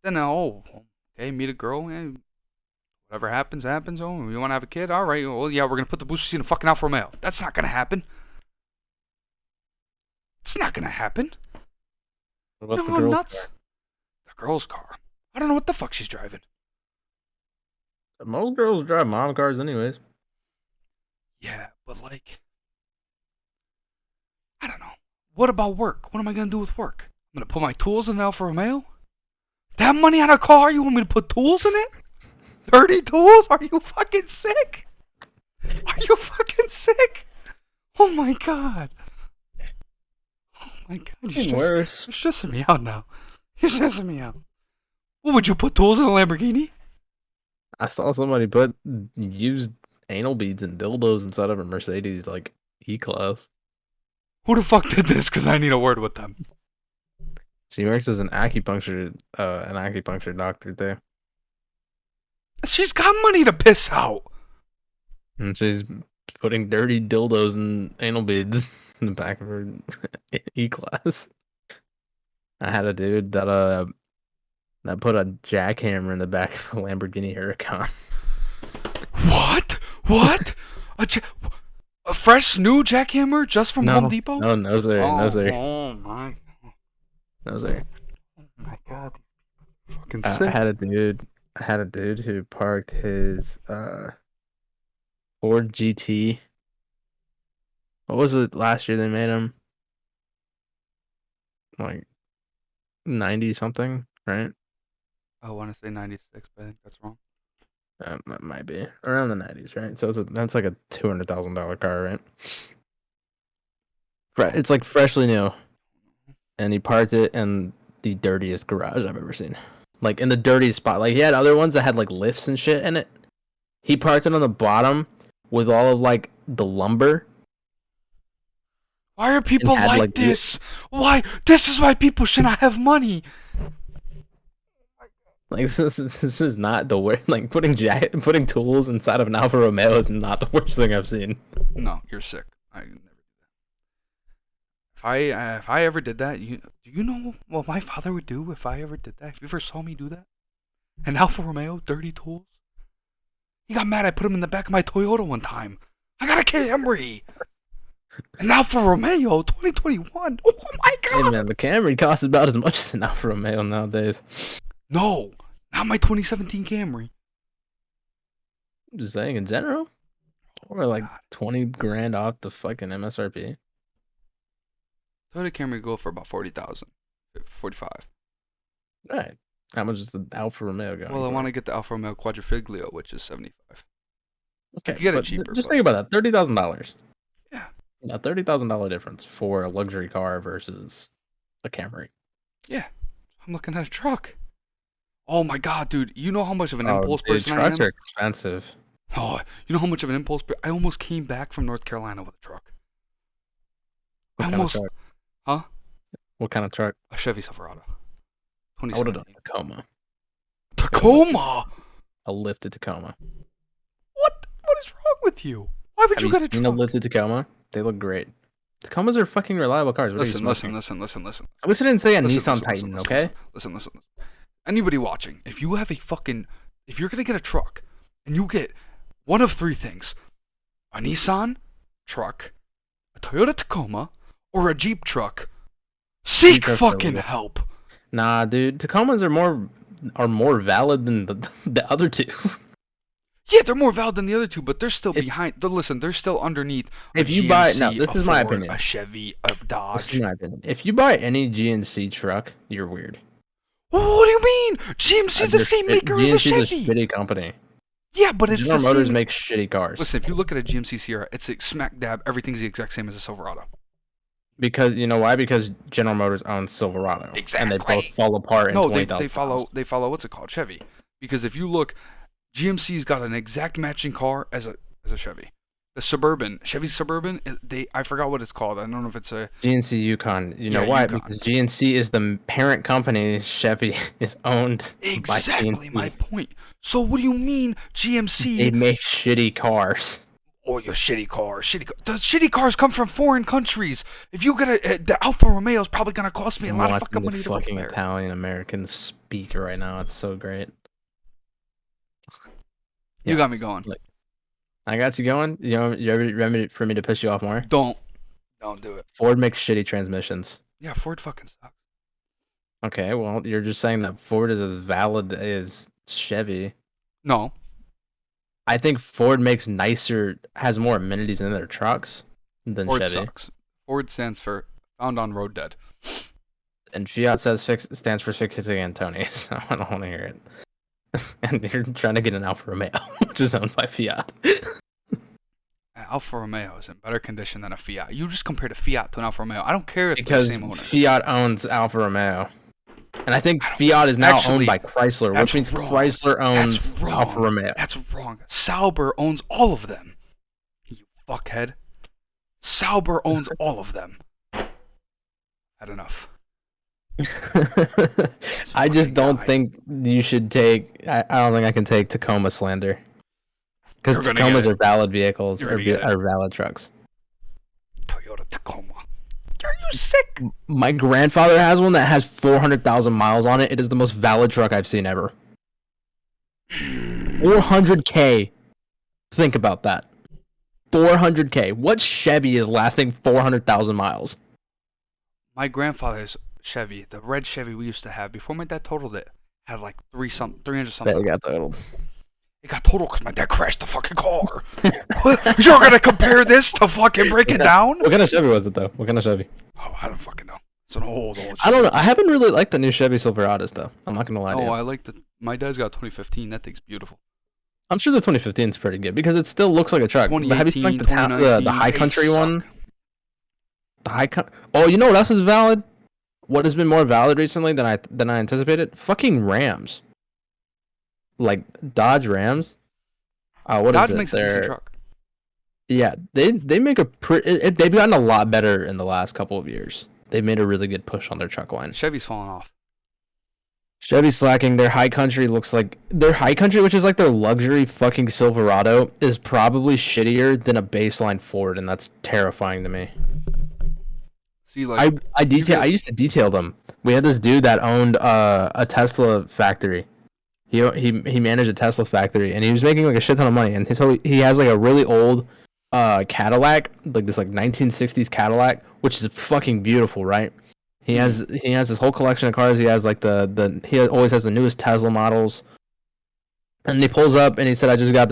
Then, okay, meet a girl, and whatever happens, happens. Oh, you want to have a kid? All right. Well, yeah, we're going to put the booster seat in a fucking Alfa Romeo. That's not going to happen. It's not going to happen. What about No, the girl's nuts. car? The girl's car. I don't know what the fuck she's driving. Most girls drive mom cars anyways. Yeah, but like, I don't know. What about work? What am I going to do with work? I'm going to put my tools in an Alfa Romeo? That money on a car? You want me to put tools in it? 30 tools? Are you fucking sick? Are you fucking sick? Oh my god. Oh my god. You're stressing me out now. You're stressing me out. What would you put tools in a Lamborghini? I saw somebody put used anal beads and dildos inside of a Mercedes like E-Class. Who the fuck did this? Because I need a word with them. She works as an acupuncture doctor too. She's got money to piss out. And she's putting dirty dildos and anal beads in the back of her E-Class. I had a dude that put a jackhammer in the back of a Lamborghini Huracan. What? What? A fresh new jackhammer just from Home Depot? No, sir. No, sir. Oh my. No, sir. Oh my god. Fucking I sick. had a dude who parked his Ford GT. What was it last year they made him? Like 90 something, right? I want to say 96, but I think that's wrong. That might be around the 90s, right? So that's like a $200,000 car, right? Right, it's like freshly new, and he parked it in the dirtiest garage I've ever seen. Like in the dirtiest spot. Like he had other ones that had like lifts and shit in it. He parked it on the bottom with all of like the lumber. Why are people like this? Why? This is why people should not have money. Like this is not the worst. Like putting putting tools inside of an Alfa Romeo is not the worst thing I've seen. No, you're sick. I never did that. If I ever did that, do you know what my father would do if I ever did that? If you ever saw me do that? An Alfa Romeo, dirty tools. He got mad. I put him in the back of my Toyota one time. I got a Camry. An Alfa Romeo 2021. Oh my god. Hey man, the Camry costs about as much as an Alfa Romeo nowadays. No, not my 2017 Camry. I'm just saying in general. Or like God. 20 grand off the fucking MSRP. Toyota Camry go for about 40,000, 45. Right. How much is the Alfa Romeo going? Well, I want to get the Alfa Romeo Quadrifoglio, which is 75. Okay, you get it but cheaper, just but- think about that. $30,000. Yeah. A $30,000 difference for a luxury car versus a Camry. Yeah, I'm looking at a truck. Oh my god, dude! You know how much of an impulse Dude, person I am? trucks are expensive. Oh, you know how much of an impulse? I almost came back from North Carolina with a truck. What I kind of almost, truck? huh? What kind of truck? A Chevy Silverado. I would have done 2017. a Tacoma. Tacoma. A lifted Tacoma. What? What is wrong with you? Why would Have you you get a seen a truck? lifted Tacoma? They look great. Tacomas are fucking reliable cars. What are you smoking? Listen. At least I didn't say a Listen, Nissan Titan, okay? Listen. Anybody watching, if you're gonna get a truck, and you get one of three things: a Nissan truck, a Toyota Tacoma, or a Jeep truck, seek trucks are fucking illegal. help. Nah, dude. Tacomas are more valid than the other two. Yeah, they're more valid than the other two, but they're still behind. They're still underneath. If you buy, no, GMC, this a is my Ford, opinion. A Chevy, a Dodge. This is my opinion. If you buy any GNC truck, you're weird. What do you mean? GMC's the same maker as a GNC's Chevy. a shitty company. Yeah, but it's General the Motors same. makes shitty cars. Listen, if you look at a GMC Sierra, it's like smack dab. Everything's the exact same as a Silverado. Because you know why? Because General Motors owns Silverado, and they both fall apart in No, 20,000 they follow what's it called, Chevy. Because if you look, GMC's got an exact matching car as a Chevy. The Suburban, Chevy Suburban, I forgot what it's called. I don't know if it's a GNC Yukon. You know Yeah, why? Yukon. Because GNC is the parent company. Chevy is owned by exactly GNC. my point. So what do you mean GMC? They make shitty cars. Oh, your shitty cars. The shitty cars come from foreign countries. If you get the Alfa Romeo is probably gonna cost me a lot of fucking money to fucking repair. Italian American speak right now. It's so great. You got me going. Look, I got you going. You ready for me to piss you off more? Don't do it. Ford makes shitty transmissions. Yeah, Ford fucking sucks. Okay, well, you're just saying that Ford is as valid as Chevy. No, I think Ford has more amenities in their trucks than Ford Chevy. sucks. Ford stands for found on road dead. And Fiat stands for fixing Antoni, so I don't want to hear it. And you're trying to get an Alfa Romeo, which is owned by Fiat. Alfa Romeo is in better condition than a Fiat. You just compared a Fiat to an Alfa Romeo. I don't care if they're the Because same owner. Fiat owns Alfa Romeo. And I think Fiat is now owned by Chrysler, which means wrong. Chrysler owns That's wrong. Alfa Romeo. That's wrong. Sauber owns all of them. You fuckhead. Sauber owns all of them. Had enough. I just don't think you should take. I don't think I can take Tacoma slander. Because Tacomas are valid vehicles or valid trucks. Toyota Tacoma. Are you sick? My grandfather has one that has 400,000 miles on it. It is the most valid truck I've seen ever. 400K. Think about that. 400K. What Chevy is lasting 400,000 miles? My grandfather's Chevy, the red Chevy we used to have before my dad totaled it, had like 300 something. It got totaled. It got totaled because my dad crashed the fucking car. You're gonna compare this to fucking break it down? What kind of Chevy was it though? What kind of Chevy? Oh, I don't fucking know. It's an old Chevy. I don't know. I haven't really liked the new Chevy Silverados though. I'm not gonna lie to you. Oh, I like the. My dad's got 2015. That thing's beautiful. I'm sure the 2015 is pretty good because it still looks like a truck. Have you seen like the High Country one? Oh, you know what else is valid? What has been more valid recently than I anticipated? Fucking Rams. Like Dodge Rams. What Dodge is it? Makes a decent truck. Yeah, they make a they've gotten a lot better in the last couple of years. They've made a really good push on their truck line. Chevy's falling off. Chevy's slacking. Their High Country looks like their High Country, which is like their luxury fucking Silverado, is probably shittier than a baseline Ford, and that's terrifying to me. See, like I used to detail them. We had this dude that owned a Tesla factory. He managed a Tesla factory, and he was making like a shit ton of money. And he has like a really old Cadillac, like this like 1960s Cadillac, which is fucking beautiful, right? He has this whole collection of cars. He has like he always has the newest Tesla models. And he pulls up and he said, I just got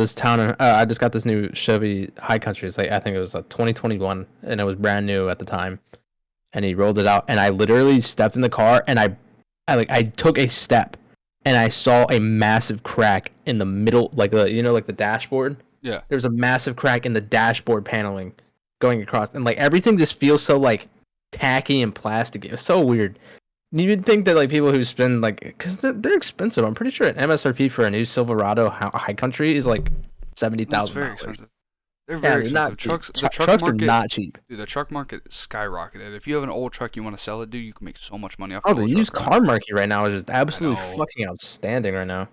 this new Chevy High Country. It's like I think it was like 2021, and it was brand new at the time. And he rolled it out, and I literally stepped in the car, and I took a step, and I saw a massive crack in the middle, like the dashboard. Yeah. There's a massive crack in the dashboard paneling going across, and like everything just feels so like tacky and plastic. It's so weird. You would think that like people who spend like, because they're expensive. I'm pretty sure an MSRP for a new Silverado High Country is like $70,000. Very expensive. They're very expensive. Trucks are not cheap. Dude, the truck market skyrocketed. If you have an old truck you want to sell it, dude, you can make so much money off. Oh, the used car market right now is just absolutely fucking outstanding right now.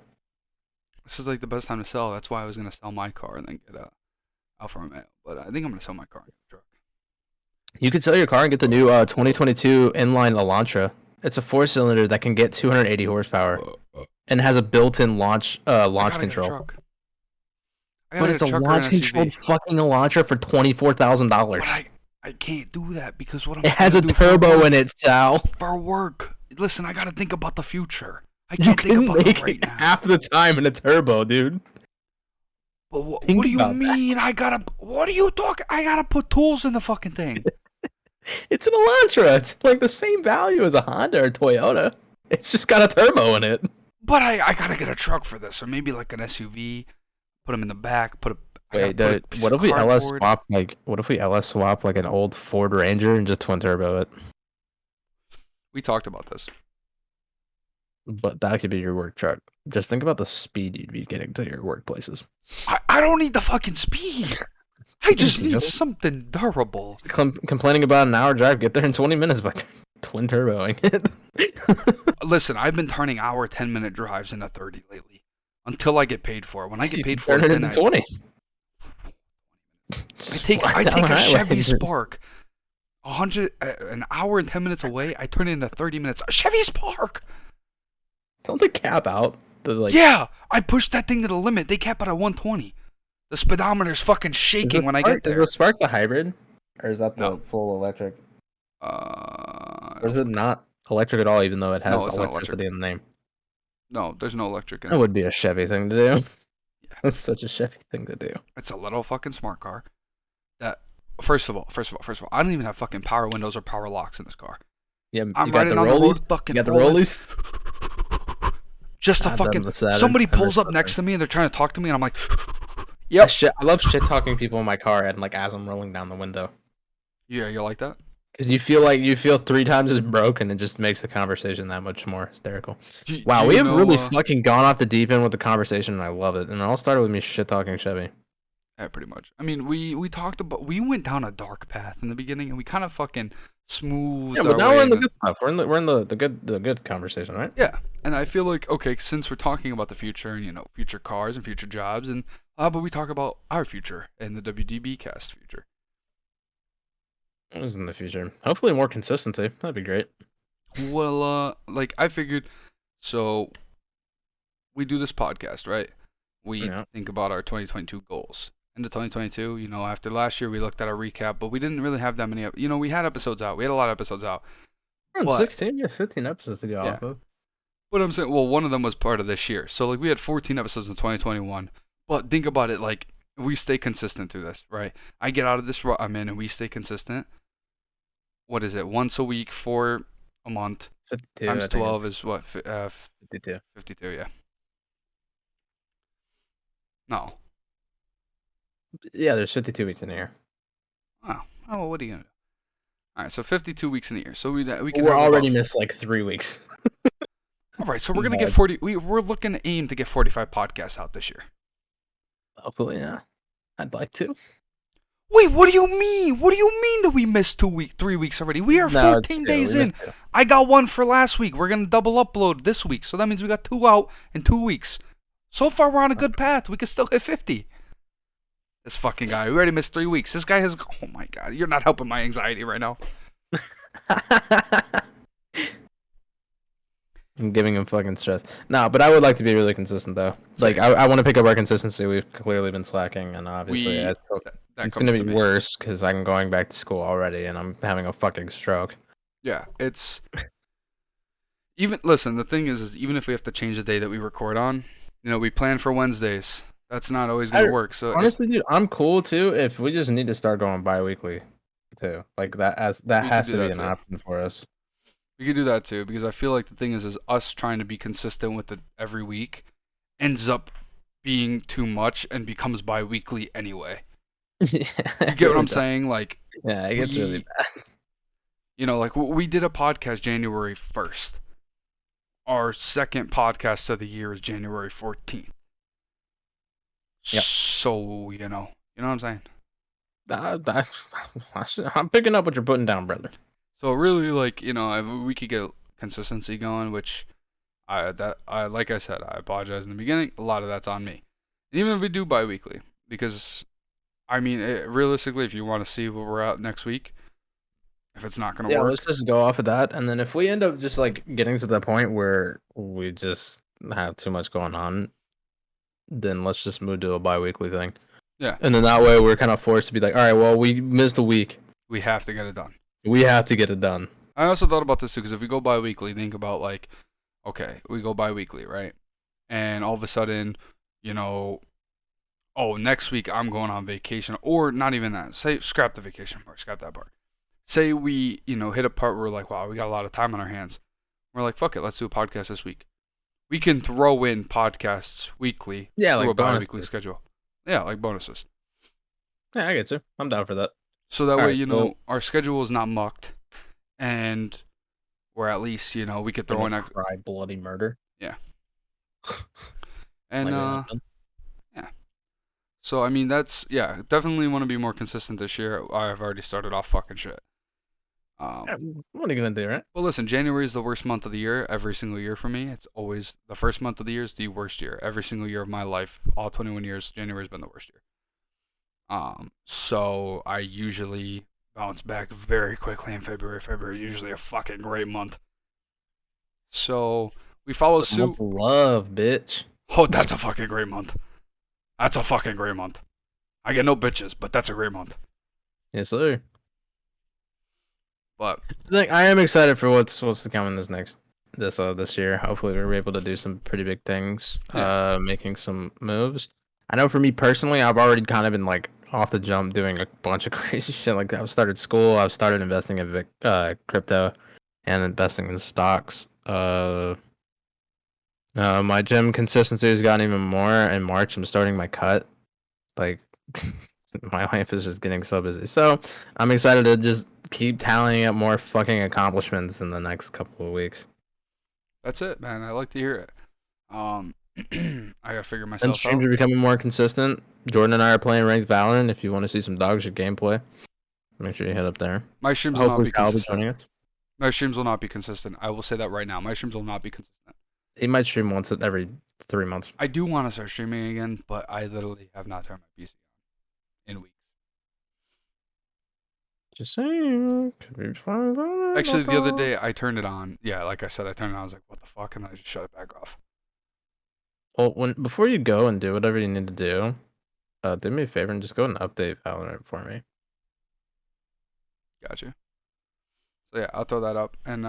This is like the best time to sell. That's why I was gonna sell my car and then get a Alfa Romeo. But I think I'm gonna sell my car and get a truck. You could sell your car and get the new 2022 inline Elantra. It's a 4-cylinder that can get 280 horsepower and has a built-in launch control. But it's a launch-controlled fucking Elantra for $24,000. I can't do that because what I'm it has a turbo in it, Sal. For work. Listen, I gotta think about the future. I can't think about it right now. Half the time in a turbo, dude. But what do you mean? What are you talking? I gotta put tools in the fucking thing. It's an Elantra. It's like the same value as a Honda or Toyota. It's just got a turbo in it. But I gotta get a truck for this, or maybe like an SUV. Put them in the back. What if we LS swap like an old Ford Ranger and just twin turbo it? We talked about this. But that could be your work truck. Just think about the speed you'd be getting to your workplaces. I don't need the fucking speed. I just need something durable. Complaining about an hour drive, get there in 20 minutes by twin turboing it. Listen, I've been turning 10-minute drives into 30 lately. Until I get paid for it. When I get paid for it, turn it into 20. I take a Chevy Spark, an hour and 10 minutes away. I turn it into 30 minutes. A Chevy Spark. Don't they cap out? Yeah, I pushed that thing to the limit. They cap out at 120. The speedometer's fucking shaking when I get there. Is the Spark the hybrid, or is that the full electric? Or is it not electric at all, even though it has electricity in the name? No, there's no electric in it. That would be a Chevy thing to do. Yeah. That's such a Chevy thing to do. It's a little fucking smart car. That first of all, I don't even have fucking power windows or power locks in this car. Yeah, I'm riding on the road fucking. You got the rollies. Just a fucking. Somebody pulls up next to me and they're trying to talk to me and I'm like, yep. I love shit talking people in my car and like as I'm rolling down the window. Yeah, you like that? Because you feel 3 times as broke, and it just makes the conversation that much more hysterical. Do Wow, we you have really know? fucking gone off the deep end with the conversation, and I love it. And it all started with me shit talking Chevy. Yeah, pretty much. I mean, we talked about we went down a dark path in the beginning, and we kind of fucking Yeah, smoothed but our now way we're in the into. good stuff. We're in the good conversation, right? Yeah, and I feel like okay, since we're talking about the future and future cars and future jobs, and how about we talk about our future and the WDB Cast future? What is in the future? Hopefully more consistency. That'd be great. Well, like I figured, so we do this podcast, right? We Yeah. think about our 2022 goals. Into 2022, after last year, we looked at our recap, but we didn't really have that many. We had episodes out. We had a lot of episodes out, We're on but 16. Yeah, 15 episodes to go yeah. off of. But I'm saying, well, one of them was part of this year. So like we had 14 episodes in 2021. But think about it, like we stay consistent through this, right? I get out of this rut I'm in, and we stay consistent. What is it? Once a week for a month 52, times I think 12 it's is what? 52. 52. Yeah. No. Yeah, there's 52 weeks in a year. Oh. Oh. Well, what are you gonna do? All right. So 52 weeks in a year. So we can We're have already about. missed like 3 weeks. All right. So we're gonna get But 40. We're looking to aim to get 45 podcasts out this year. hopefully, yeah. I'd like to. Wait, what do you mean? What do you mean that we missed 3 weeks already? We are No, it's 14 two. days We in. missed two. I got one for last week. We're gonna double upload this week, so that means we got 2 out in 2 weeks. So far, we're on a good path. We can still hit 50. This fucking guy. We already missed 3 weeks. This guy has. Oh my god, you're not helping my anxiety right now. I'm giving him fucking stress. No, but I would like to be really consistent though. Like Same. I want to pick up our consistency. We've clearly been slacking, and obviously We. That it's gonna comes be to me. worse because I'm going back to school already, and I'm having a fucking stroke. Yeah, it's. Even listen. The thing is even if we have to change the day that we record on, we plan for Wednesdays. That's not always gonna work. So if Honestly, dude, I'm cool too if we just need to start going bi-weekly too. Like that we could has do to be that an too. option for us. We could do that too because I feel like the thing is us trying to be consistent with it every week ends up being too much and becomes bi-weekly anyway. Yeah, You get what I'm saying? Like Yeah, it gets really we, like we did a podcast January 1st. Our second podcast of the year is January 14th. Yep. So, you know what I'm saying? bad. I'm picking up what you're putting down, brother. So really, like if we could get consistency going, which like I said, I apologize in the beginning. A lot of that's on me. And even if we do bi-weekly, because I mean, realistically, if you want to see where we're at next week, if it's not gonna Yeah, work, let's just go off of that, and then if we end up just like getting to the point where we just have too much going on, then let's just move to a bi-weekly thing. yeah, And then that way we're kind of forced to be like, all right, well, we missed a week. we have to get it done. We have to get it done. I also thought about this too, because if we go bi-weekly, think about like, okay, we go bi-weekly, right? And all of a sudden, oh, next week I'm going on vacation, or not even that. Say, scrap the vacation part, scrap that part. Say we, hit a part where we're like, wow, we got a lot of time on our hands. We're like, fuck it, let's do a podcast this week. We can throw in podcasts weekly through like a bi-weekly bonuses. schedule. Yeah, like bonuses. Yeah, I get you. I'm down for that. So that All way, right, so our schedule is not mucked, and we're at least, we could throw in a cry bloody murder. yeah. And Like yeah. So I mean, definitely want to be more consistent this year. I've already started off fucking shit. what are you gonna do, right? Well, listen, January is the worst month of the year every single year for me. It's always the first month of the year is the worst year. Every single year of my life, all 21 years, January's been the worst year. So I usually bounce back very quickly in February. February is usually a fucking great month. So we follow suit. Love, bitch. Oh, that's a fucking great month. That's a fucking great month. I get no bitches, but that's a great month. Yes, sir. But Like, I am excited for what's to come in this year. Hopefully, we're able to do some pretty big things. Yeah. Making some moves. I know for me personally, I've already kind of been like off the jump doing a bunch of crazy shit. Like I've started school. I've started investing in crypto and investing in stocks. My gym consistency has gotten even more. In March, I'm starting my cut. Like, My life is just getting so busy. So I'm excited to just keep tallying up more fucking accomplishments in the next couple of weeks. That's it, man. I like to hear it. I gotta figure And myself streams out. are becoming more consistent. Jordan and I are playing ranked Valorant. If you want to see some dog shit gameplay, make sure you head up there. My streams will not Hopefully be Kyle will be consistent. joining us. My streams will not be consistent. I will say that right now. My streams will not be consistent. He might stream once every 3 months. I do want to start streaming again, but I literally have not turned my PC on in weeks. Just saying. Actually, the other day I turned it on. Yeah, like I said, I turned it on. I was like, what the fuck? And then I just shut it back off. Well, before you go and do whatever you need to do me a favor and just go and update Valorant for me. Gotcha. So yeah, I'll throw that up. And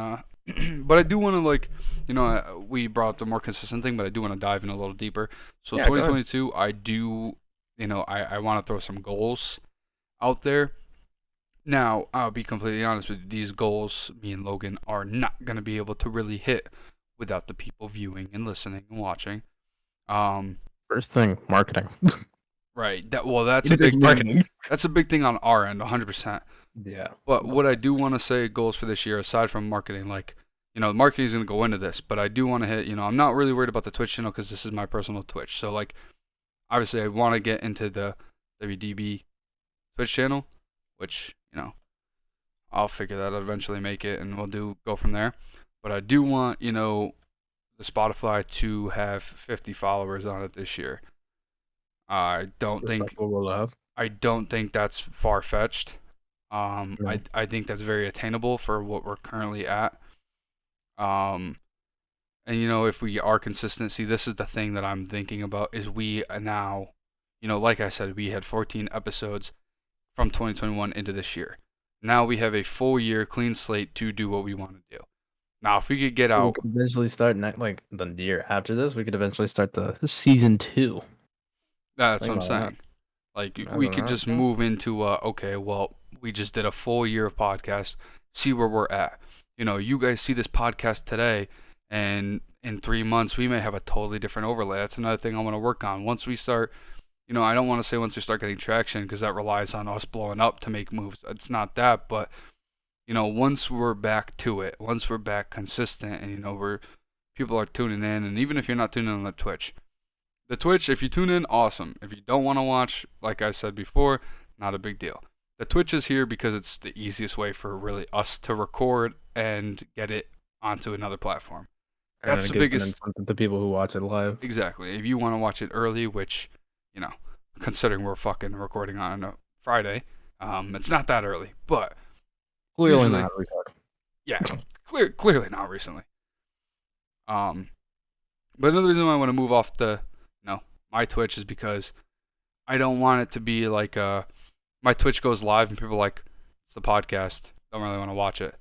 but I do want to we brought up the more consistent thing, but I do want to dive in a little deeper. So Yeah, go ahead. 2022, I do, I want to throw some goals out there. Now, I'll be completely honest with you. These goals, me and Logan, are not gonna be able to really hit without the people viewing and listening and watching. First thing, marketing. Right. That's It a takes big thing. marketing. That's a big thing on our end, 100%. Yeah. But what I do want to say goals for this year, aside from marketing, marketing is going to go into this, but I do want to hit, I'm not really worried about the Twitch channel because this is my personal Twitch. So, obviously, I want to get into the WDB Twitch channel, which, I'll figure that out eventually, make it, and we'll go from there. But I do want, the Spotify to have 50 followers on it this year. I don't think that's far fetched. No. I think that's very attainable for what we're currently at. And if we are consistent, see, this is the thing that I'm thinking about is we now, like I said, we had 14 episodes from 2021 into this year. Now we have a full year clean slate to do what we want to do. Now, if we could get We out, could eventually start the year after this. We could eventually start the season 2. that's Think what I'm about that. saying. Like, That's we what could I'm just saying. move into, okay, well, we just did a full year of podcast, see where we're at. You guys see this podcast today, and in 3 months, we may have a totally different overlay. That's another thing I want to work on. Once we start, I don't want to say once we start getting traction, because that relies on us blowing up to make moves. It's not that, but, once we're back to it, once we're back consistent, and, people are tuning in, and even if you're not tuning in on the Twitch, if you tune in, awesome. If you don't want to watch, like I said before, not a big deal. The Twitch is here because it's the easiest way for really us to record and get it onto another platform. And That's it the gives an biggest. incentive to people who watch it live. Exactly. If you want to watch it early, which, considering we're fucking recording on a Friday, it's not that early, but Clearly usually, not retarded. yeah, clearly not recently. But another reason why I want to move off my Twitch is because I don't want it to be like my Twitch goes live and people are like, it's the podcast, don't really want to watch it.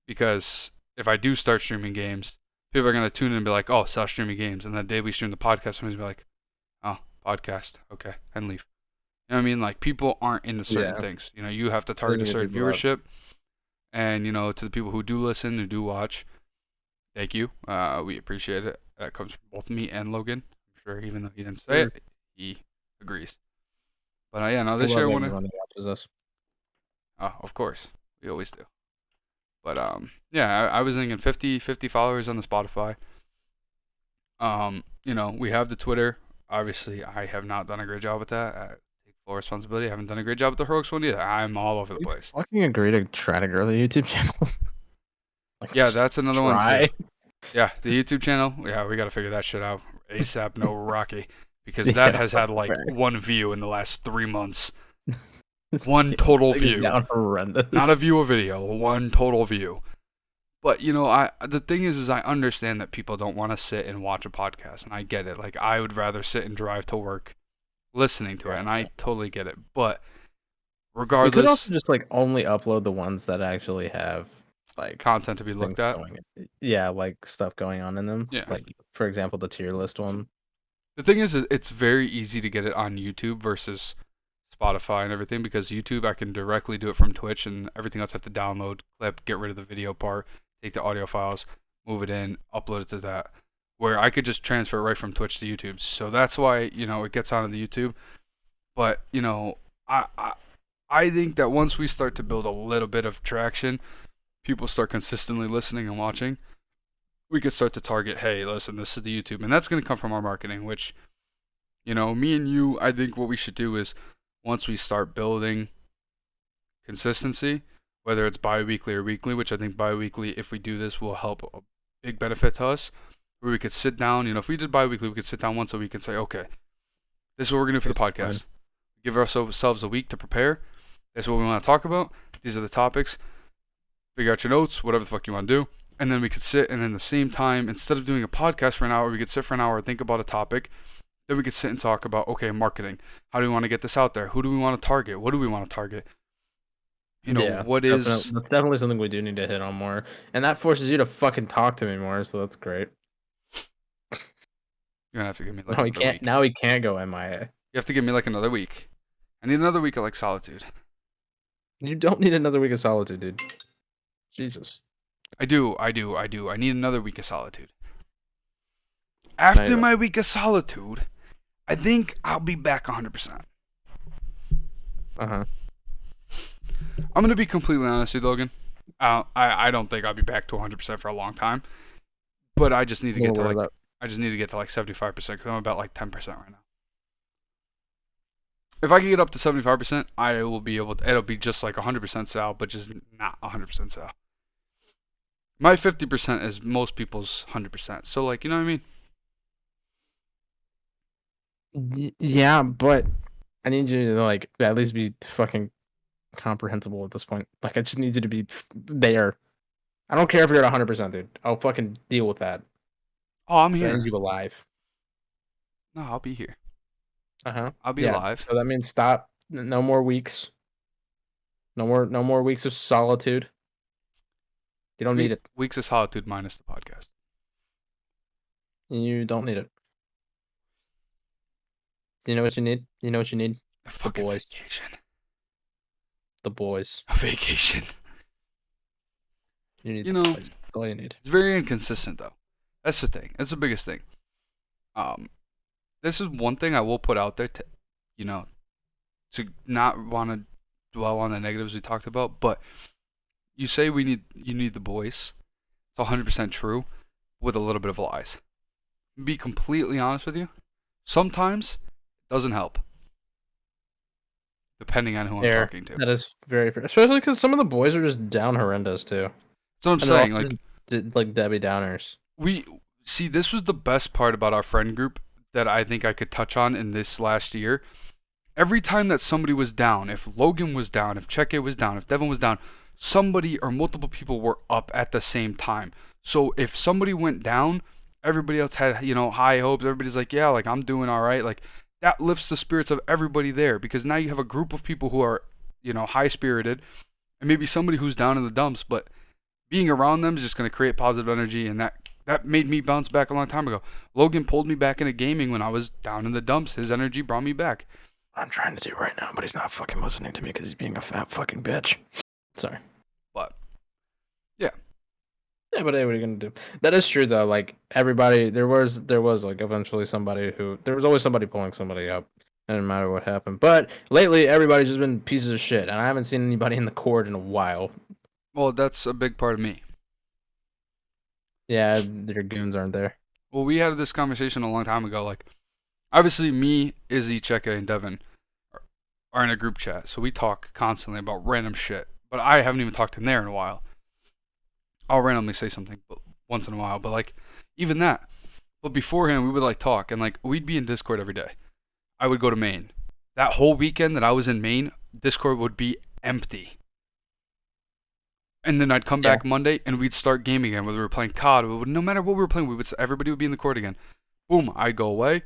Because if I do start streaming games, people are going to tune in and be like, oh, stop streaming games. And the day we stream the podcast, somebody's going to be like, oh, podcast, okay, and leave. You know what I mean? Like, people aren't into certain things. You have to target a certain viewership. And, to the people who do listen, who do watch, thank you. We appreciate it. That comes from both me and Logan. I'm sure, even though he didn't say it, he agrees. But yeah, no, this year I want to. Watches us. Oh, of course, we always do. But yeah, I was thinking 50 followers on the Spotify. We have the Twitter. Obviously, I have not done a great job with that. I take full responsibility. I haven't done a great job with the Heroics one either. I'm all over the place. Fucking agree to try to grow the YouTube channel. Yeah, that's another one try. too. Yeah, the YouTube channel. Yeah, we got to figure that shit out ASAP. No Rocky, because that has had like one view in the last 3 months. One total view. Horrendous. Not a view of video. One total view. But the thing is I understand that people don't want to sit and watch a podcast, and I get it. Like, I would rather sit and drive to work, listening to it, and I totally get it. But regardless, we could also just only upload the ones that actually have content to be looked at. Yeah, stuff going on in them. Yeah. Like, for example, the tier list one. The thing is, it's very easy to get it on YouTube versus Spotify and everything, because YouTube, I can directly do it from Twitch, and everything else I have to download, clip, get rid of the video part, take the audio files, move it in, upload it to that, where I could just transfer it right from Twitch to YouTube. So that's why, it gets onto the YouTube. But, I, I I think that once we start to build a little bit of traction, people start consistently listening and watching, we could start to target, hey, listen, this is the YouTube. And that's going to come from our marketing, which, me and you, I think what we should do is once we start building consistency, whether it's bi-weekly or weekly, which I think bi-weekly, if we do this, will help a big benefit to us, where we could sit down, if we did bi-weekly, we could sit down once a week and say, okay, this is what we're going to do for the podcast. Give ourselves a week to prepare. This is what we want to talk about. These are the topics. Figure out your notes, whatever the fuck you want to do. And then we could sit, and in the same time, instead of doing a podcast for an hour, we could sit for an hour and think about a topic. Then we could sit and talk about, okay, marketing. How do we want to get this out there? Who do we want to target? What do we want to target? What is... That's definitely something we do need to hit on more. And that forces you to fucking talk to me more, so that's great. You're going to have to give me like another week. Now he can't go MIA. You have to give me like another week. I need another week of like solitude. You don't need another week of solitude, dude. Jesus. I do. I need another week of solitude. After my week of solitude, I think I'll be back 100%. Uh-huh. I'm gonna be completely honest with you, Logan. I don't think I'll be back to 100% for a long time, but I just need to get to like 75% because I'm about like 10% right now. If I can get up to 75%, I will be able to. It'll be just like 100% Sal, but just not 100% Sal. My 50% is most people's 100%. So like, you know what I mean? Yeah, but I need you to like at least be fucking comprehensible at this point. Like, I just need you to be there. I don't care if you're at 100%, dude. I'll fucking deal with that. Oh, I'm here. I need you alive. No, I'll be here. Uh-huh. I'll be alive. So that means stop. No more weeks. No more weeks of solitude. You don't need it. Weeks of solitude minus the podcast. You don't need it. You know what you need? You know what you need? A fucking vacation. The boys. A vacation. You need the boys. That's all you need. It's very inconsistent though. That's the thing. That's the biggest thing. This is one thing I will put out there to not want to dwell on the negatives we talked about, but you say you need the boys. It's 100% true with a little bit of lies. Be completely honest with you. Sometimes it doesn't help. Depending on who I'm talking to. That is very fair. Especially because some of the boys are just down horrendous too. That's what I'm saying. Like Debbie Downers. This was the best part about our friend group that I think I could touch on in this last year. Every time that somebody was down, if Logan was down, if Cheque was down, if Devin was down, somebody or multiple people were up at the same time. So if somebody went down, everybody else had, high hopes. Everybody's like, yeah, like I'm doing all right. Like that lifts the spirits of everybody there because now you have a group of people who are, high spirited and maybe somebody who's down in the dumps, but being around them is just going to create positive energy. And that made me bounce back a long time ago. Logan pulled me back into gaming when I was down in the dumps. His energy brought me back. I'm trying to do right now, but he's not fucking listening to me because he's being a fat fucking bitch. Sorry. But, yeah. Yeah, but hey, what are you gonna do? That is true though. Like everybody, there was like eventually there was always somebody pulling somebody up. It didn't matter what happened. But lately, everybody's just been pieces of shit, and I haven't seen anybody in the court in a while. Well, that's a big part of me. Yeah, your goons aren't there. Well, we had this conversation a long time ago. Like, obviously, me, Izzy, Cheque, and Devin are in a group chat, so we talk constantly about random shit. But I haven't even talked to Nair in a while. I'll randomly say something once in a while, but like, even that. But beforehand, we would like talk, and like, we'd be in Discord every day. I would go to Maine. That whole weekend that I was in Maine, Discord would be empty. And then I'd come back Monday, and we'd start gaming again, whether we were playing COD. No matter what we were playing, everybody would be in the court again. Boom, I'd go away.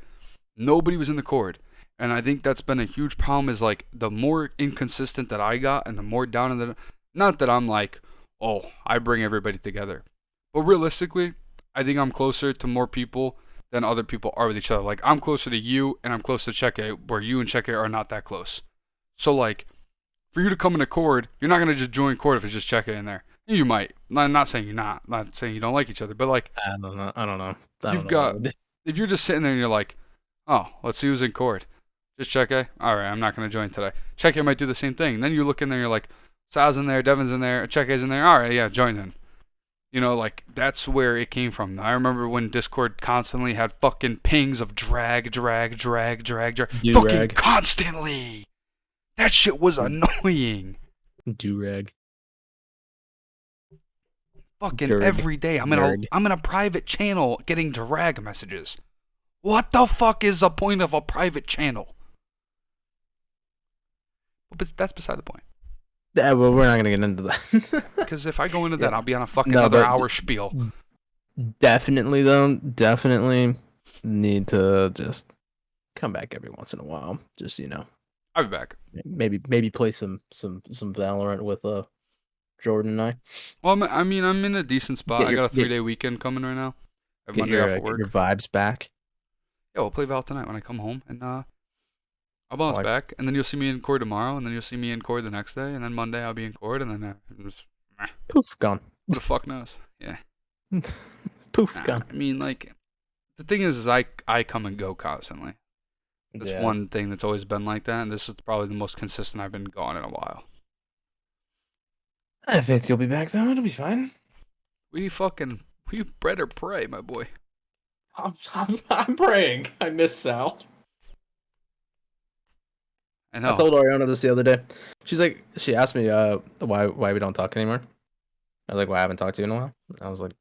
Nobody was in the court. And I think that's been a huge problem is like the more inconsistent that I got and the more down in the... Not that I'm like, oh, I bring everybody together. But realistically, I think I'm closer to more people than other people are with each other. Like, I'm closer to you and I'm close to Cheque, where you and Cheque are not that close. So, like, for you to come in a chord, you're not going to just join chord if it's just Cheque in there. You might. I'm not saying you're not saying you don't like each other, but like... I don't know. If you're just sitting there and you're like, oh, let's see who's in chord. Just Cheche? Alright, I'm not going to join today. Cheche might do the same thing. And then you look in there, you're like, Sal's in there, Devin's in there, Cheche's in there. Alright, yeah, join in. You know, like, that's where it came from. I remember when Discord constantly had fucking pings of drag. Fucking constantly! That shit was annoying. Do-rag. Fucking every day. I'm in a private channel getting drag messages. What the fuck is the point of a private channel? But that's beside the point. Yeah, well, we're not gonna get into that. Because if I go into that, I'll be on a fucking another hour spiel. Definitely need to just come back every once in a while. Just I'll be back. Maybe play some Valorant with Jordan and I. Well, I mean, I'm in a decent spot. I got a 3-day weekend coming right now. I have Monday off of work. Get your vibes back. Yeah, we'll play Val tonight when I come home, and I'll bounce back, and then you'll see me in Cord tomorrow, and then you'll see me in Cord the next day, and then Monday I'll be in Cord, and then just poof, gone. Who the fuck knows? Yeah. Poof, gone. I mean, like, the thing is I come and go constantly. That's one thing that's always been like that, and this is probably the most consistent I've been gone in a while. I think you'll be back though. It'll be fine. We better pray, my boy. I'm praying. I miss Sal. I know. I told Ariana this the other day. She asked me why we don't talk anymore. I was like, why I haven't talked to you in a while. I was like,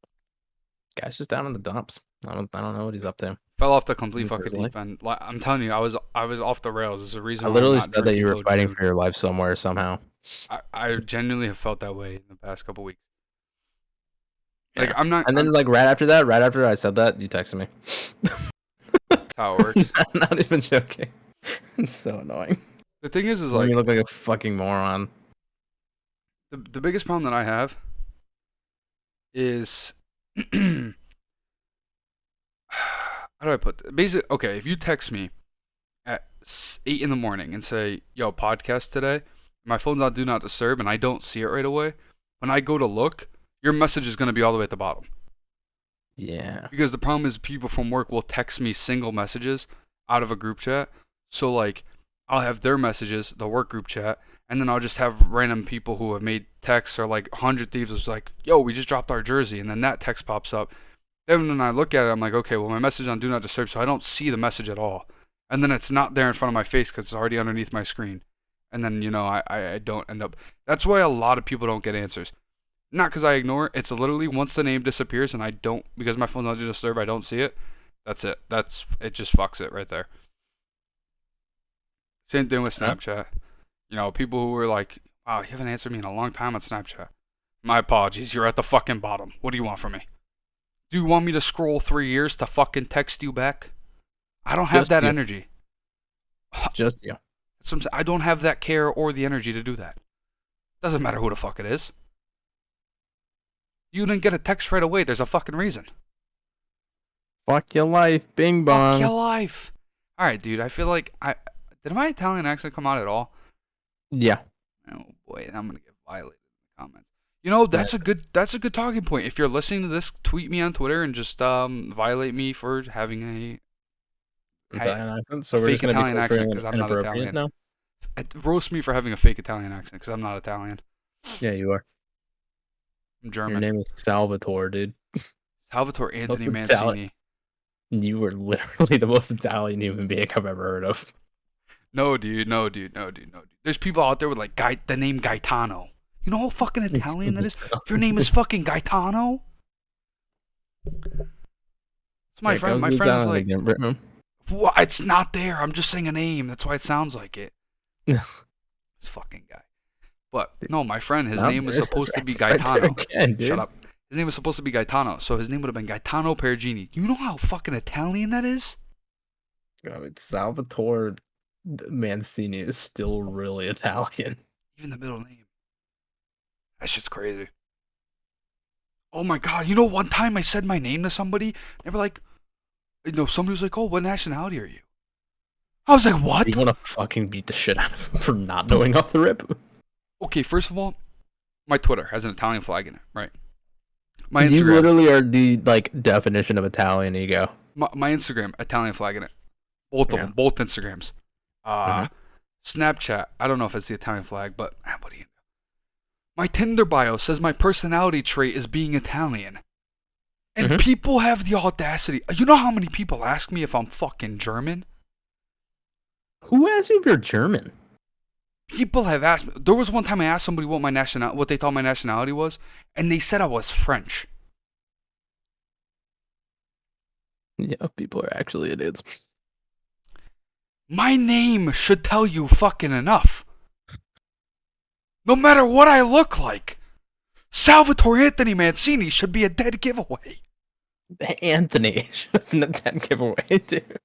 guy's just down in the dumps. I don't know what he's up to. Fell off the complete fucking deep end. I'm telling you, I was off the rails. There's a reason. I literally said that you were fighting for your life somewhere somehow. I genuinely have felt that way in the past couple weeks. Like I'm not. And then right after I said that, you texted me. That's how it works. I'm not even joking. It's so annoying. The thing is like you look like a fucking moron. The biggest problem that I have is how do I put this? Basically, okay, if you text me at 8 in the morning and say, yo, podcast today, my phone's on do not disturb and I don't see it right away, when I go to look, your message is going to be all the way at the bottom. Yeah. Because the problem is people from work will text me single messages out of a group chat. So like I'll have their messages, the work group chat, and then I'll just have random people who have made texts or like 100 Thieves was like, yo, we just dropped our jersey, and then that text pops up. Then when I look at it, I'm like, okay, well my message on do not disturb, so I don't see the message at all. And then it's not there in front of my face because it's already underneath my screen. And then, I don't end up. That's why a lot of people don't get answers. Not because I ignore it. It's literally once the name disappears and I don't, because my phone's on do not disturb, I don't see it. That's it. It just fucks it right there. Same thing with Snapchat. People who were like, wow, you haven't answered me in a long time on Snapchat. My apologies. You're at the fucking bottom. What do you want from me? Do you want me to scroll 3 years to fucking text you back? I don't have that energy. Just you. I don't have that care or the energy to do that. Doesn't matter who the fuck it is. You didn't get a text right away. There's a fucking reason. Fuck your life. Bing bong. Fuck your life. Alright, dude. I feel like did my Italian accent come out at all? Yeah. Oh boy, I'm gonna get violated in the comments. That's a good talking point. If you're listening to this, tweet me on Twitter and just violate me for having a Italian accent. So we're fake just gonna Italian be accent because I'm not Italian. now. Roast me for having a fake Italian accent because I'm not Italian. Yeah, you are. I'm German. Your name is Salvatore, dude. Salvatore Anthony Mancini. You were literally the most Italian human being I've ever heard of. No, dude. There's people out there with like the name Gaetano. You know how fucking Italian that is? Your name is fucking Gaetano? So my friend is like, what? It's not there. I'm just saying a name. That's why it sounds like it. This fucking guy. But no, my friend, his name was supposed to be Gaetano. Shut up. His name was supposed to be Gaetano, so his name would have been Gaetano Perugini. You know how fucking Italian that is? Salvatore Mancini is still really Italian. Even the middle name. That shit's crazy. Oh my god, one time I said my name to somebody, they were like, somebody was like, oh, what nationality are you? I was like, what? You want to fucking beat the shit out of him for not knowing off the rip? Okay, first of all, my Twitter has an Italian flag in it, right? My Instagram, you literally are the definition of Italian ego. My Instagram, Italian flag in it. Both of them, both Instagrams. Uh, Snapchat. I don't know if it's the Italian flag, but what do you know? My Tinder bio says my personality trait is being Italian. And people have the audacity. You know how many people ask me if I'm fucking German? Who asked you if you're German? People have asked me. There was one time I asked somebody what they thought my nationality was, and they said I was French. Yeah, people are actually idiots. My name should tell you fucking enough. No matter what I look like, Salvatore Anthony Mancini should be a dead giveaway. Anthony should have been a dead giveaway, dude.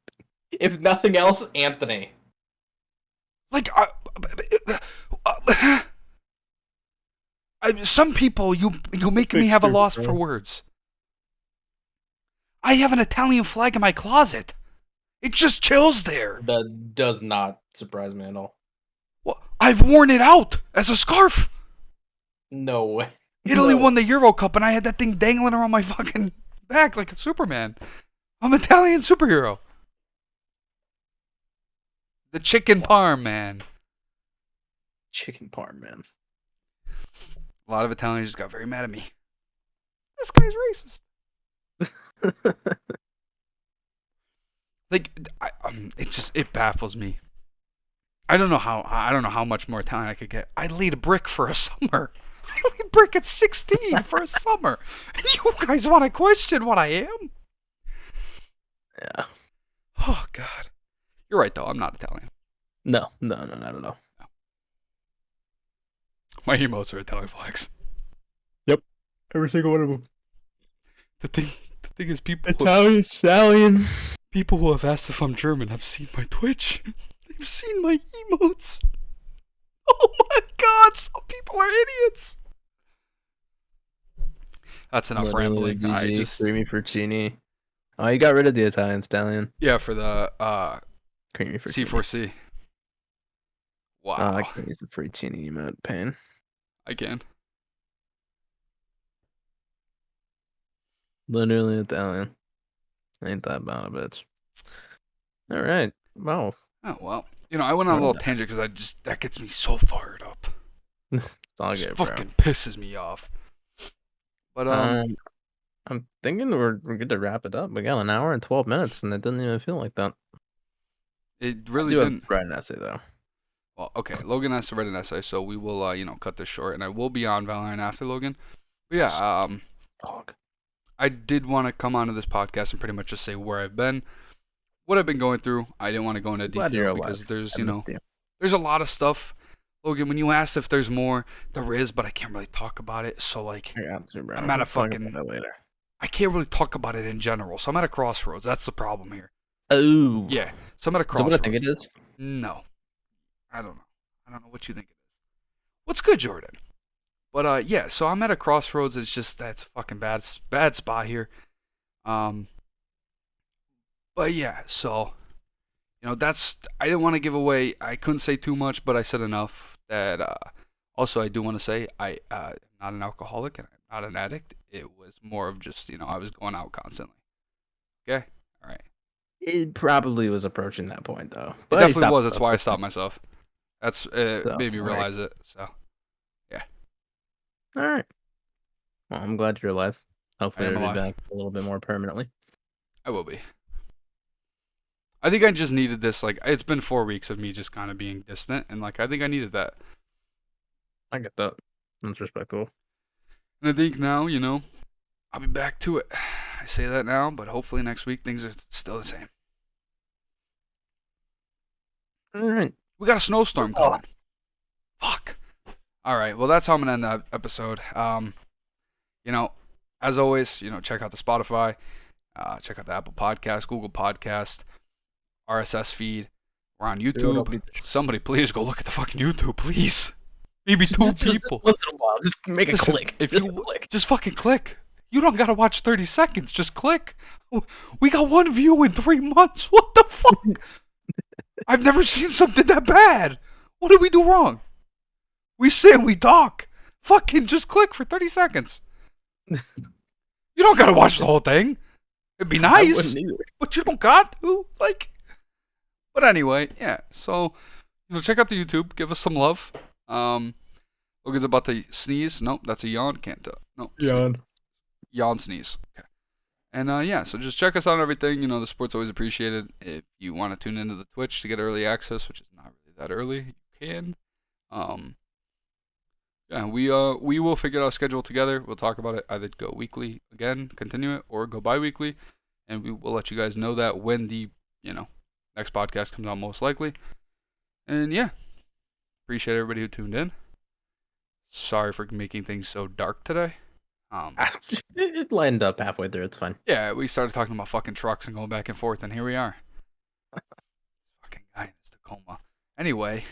If nothing else, Anthony. Like, some people, you make me have a loss for words. I have an Italian flag in my closet. It just chills there. That does not surprise me at all. Well, I've worn it out as a scarf. No way. Italy won the Euro Cup, and I had that thing dangling around my fucking back like a Superman. I'm an Italian superhero. The chicken parm, man. Chicken parm, man. A lot of Italians just got very mad at me. This guy's racist. Like, it baffles me. I don't know how much more Italian I could get. I laid a brick for a summer. I laid a brick at 16 for a summer. And you guys want to question what I am? Yeah. Oh, God. You're right, though. I'm not Italian. No, not at all. No. My emotes are Italian flags. Yep. Every single one of them. The thing is, Italian. People who have asked if I'm German have seen my Twitch. They've seen my emotes. Oh my God, some people are idiots. That's enough rambling. Creamy Furcini. Oh, you got rid of the Italian stallion. Yeah, for the Creamy Furcini. C4C. Wow. Oh, I can use the Furcini emote. Pain. I can. Literally Italian. Ain't that bad a bitch. All right. Wow. Oh, well. You know, I went on a little tangent because that gets me so fired up. It's all good, bro. Fucking pisses me off. But, I'm thinking we're good to wrap it up. We got an hour and 12 minutes, and it doesn't even feel like that. It really didn't. Write an essay, though. Well, okay. Logan has to write an essay, so we will, cut this short, and I will be on Valorant after Logan. But yeah, Dog. I did want to come onto this podcast and pretty much just say where I've been, what I've been going through. I didn't want to go into detail because there's, there's a lot of stuff. Logan, when you asked if there's more, there is, but I can't really talk about it. So, like, I'm at a fucking... later. I can't really talk about it in general, so I'm at a crossroads. That's the problem here. Oh. Yeah, so I'm at a crossroads. So what I think it is? No. I don't know. I don't know what you think it is. What's good, Jordan? But, yeah, so I'm at a crossroads. It's just, that's a fucking bad spot here. But, yeah, so, I didn't want to give away, I couldn't say too much, but I said enough that, also I do want to say, I'm not an alcoholic and I'm not an addict. It was more of just, I was going out constantly. Okay? All right. It probably was approaching that point, though. But it definitely was. That's why I stopped myself. That's made me realize it. So, yeah. All right. Well, I'm glad you're alive. Hopefully you'll be back a little bit more permanently. I will be. I think I just needed this. Like, it's been 4 weeks of me just kind of being distant, and like I think I needed that. I get that. That's respectable. And I think now, I'll be back to it. I say that now, but hopefully next week things are still the same. All right. We got a snowstorm coming. Fuck. All right. Well, that's how I'm gonna end that episode. As always, check out the Spotify, check out the Apple Podcast, Google Podcast, RSS feed. We're on YouTube. Somebody please go look at the fucking YouTube, please. Maybe two people. Just once in a while, just make a click. Just fucking click. You don't gotta watch 30 seconds. Just click. We got 1 view in 3 months. What the fuck? I've never seen something that bad. What did we do wrong? We sit and we talk. Fucking just click for 30 seconds. You don't gotta watch the whole thing. It'd be nice, but you don't got to. Like, But anyway, yeah. So, check out the YouTube. Give us some love. Logan's about to sneeze. Nope, that's a yawn. Can't tell. Nope. Yawn. Yawn, sneeze. Okay. And yeah, so just check us out on everything. The support's always appreciated. If you want to tune into the Twitch to get early access, which is not really that early, you can. Yeah, we will figure out a schedule together. We'll talk about it. Either go weekly again, continue it, or go bi-weekly, and we will let you guys know that when the next podcast comes out, most likely. And yeah, appreciate everybody who tuned in. Sorry for making things so dark today. It lined up halfway through. It's fine. Yeah, we started talking about fucking trucks and going back and forth, and here we are. Fucking guy in his Tacoma. Anyway,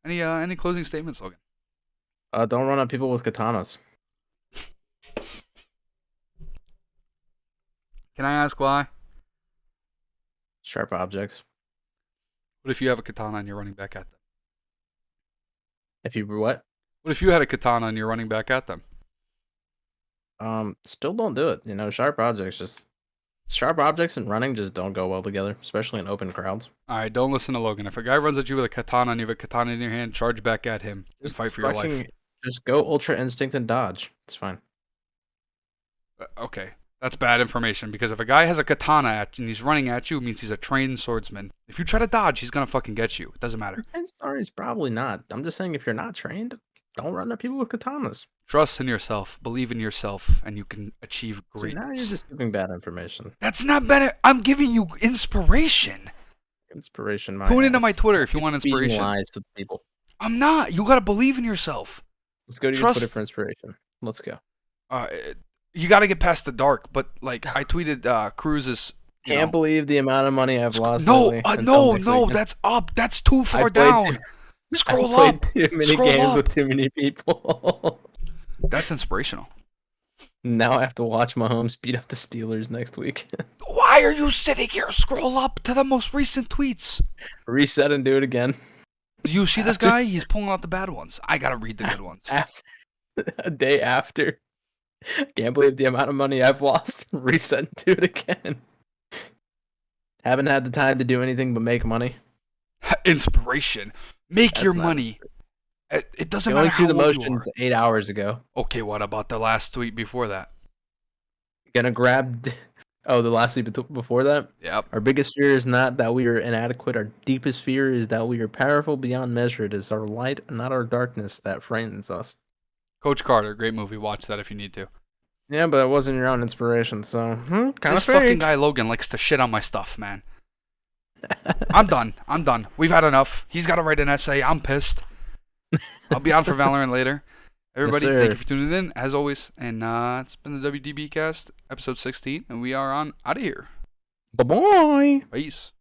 any closing statements, Logan? Don't run on people with katanas. Can I ask why? Sharp objects. What if you have a katana and you're running back at them? If you what? What if you had a katana and you're running back at them? Still don't do it. Sharp objects and running just don't go well together, especially in open crowds. Alright, don't listen to Logan. If a guy runs at you with a katana and you have a katana in your hand, charge back at him. Just fight for your life. Just go ultra instinct and dodge. It's fine. Okay, that's bad information, because if a guy has a katana at you and he's running at you, it means he's a trained swordsman. If you try to dodge, he's gonna fucking get you. It doesn't matter. I'm sorry, it's probably not. I'm just saying if you're not trained, don't run at people with katanas. Trust in yourself, believe in yourself, and you can achieve greatness. So now you're just giving bad information. That's not better. I'm giving you inspiration. Inspiration, my Tune into ass. my Twitter if you want inspiration. Lies to people. I'm not. You gotta believe in yourself. Let's go to your Twitter for inspiration. Let's go. You gotta get past the dark, but like I tweeted Cruz's. Can't believe the amount of money I've lost. No, that's up. That's too far down. Scroll up. I played too many games with too many people. That's inspirational. Now I have to watch Mahomes beat up the Steelers next week. Why are you sitting here? Scroll up to the most recent tweets. Reset and do it again. Do you see this guy? He's pulling out the bad ones. I gotta read the good ones. A day after. Can't believe the amount of money I've lost. Reset and do it again. Haven't had the time to do anything but make money. Inspiration. Make your money. It doesn't matter how old you are. Going through the motions 8 hours ago. Okay, what about the last tweet before that? Gonna grab... Oh, the last tweet before that? Yep. Our biggest fear is not that we are inadequate. Our deepest fear is that we are powerful beyond measure. It is our light, not our darkness, that frightens us. Coach Carter, great movie. Watch that if you need to. Yeah, but it wasn't your own inspiration, so... kind of This fucking guy Logan likes to shit on my stuff, man. I'm done. We've had enough. He's got to write an essay. I'm pissed. I'll be on for Valorant later. Everybody, yes, thank you for tuning in, as always. And it's been the WDB Cast, episode 16, and we are out of here. Bye-bye. Peace.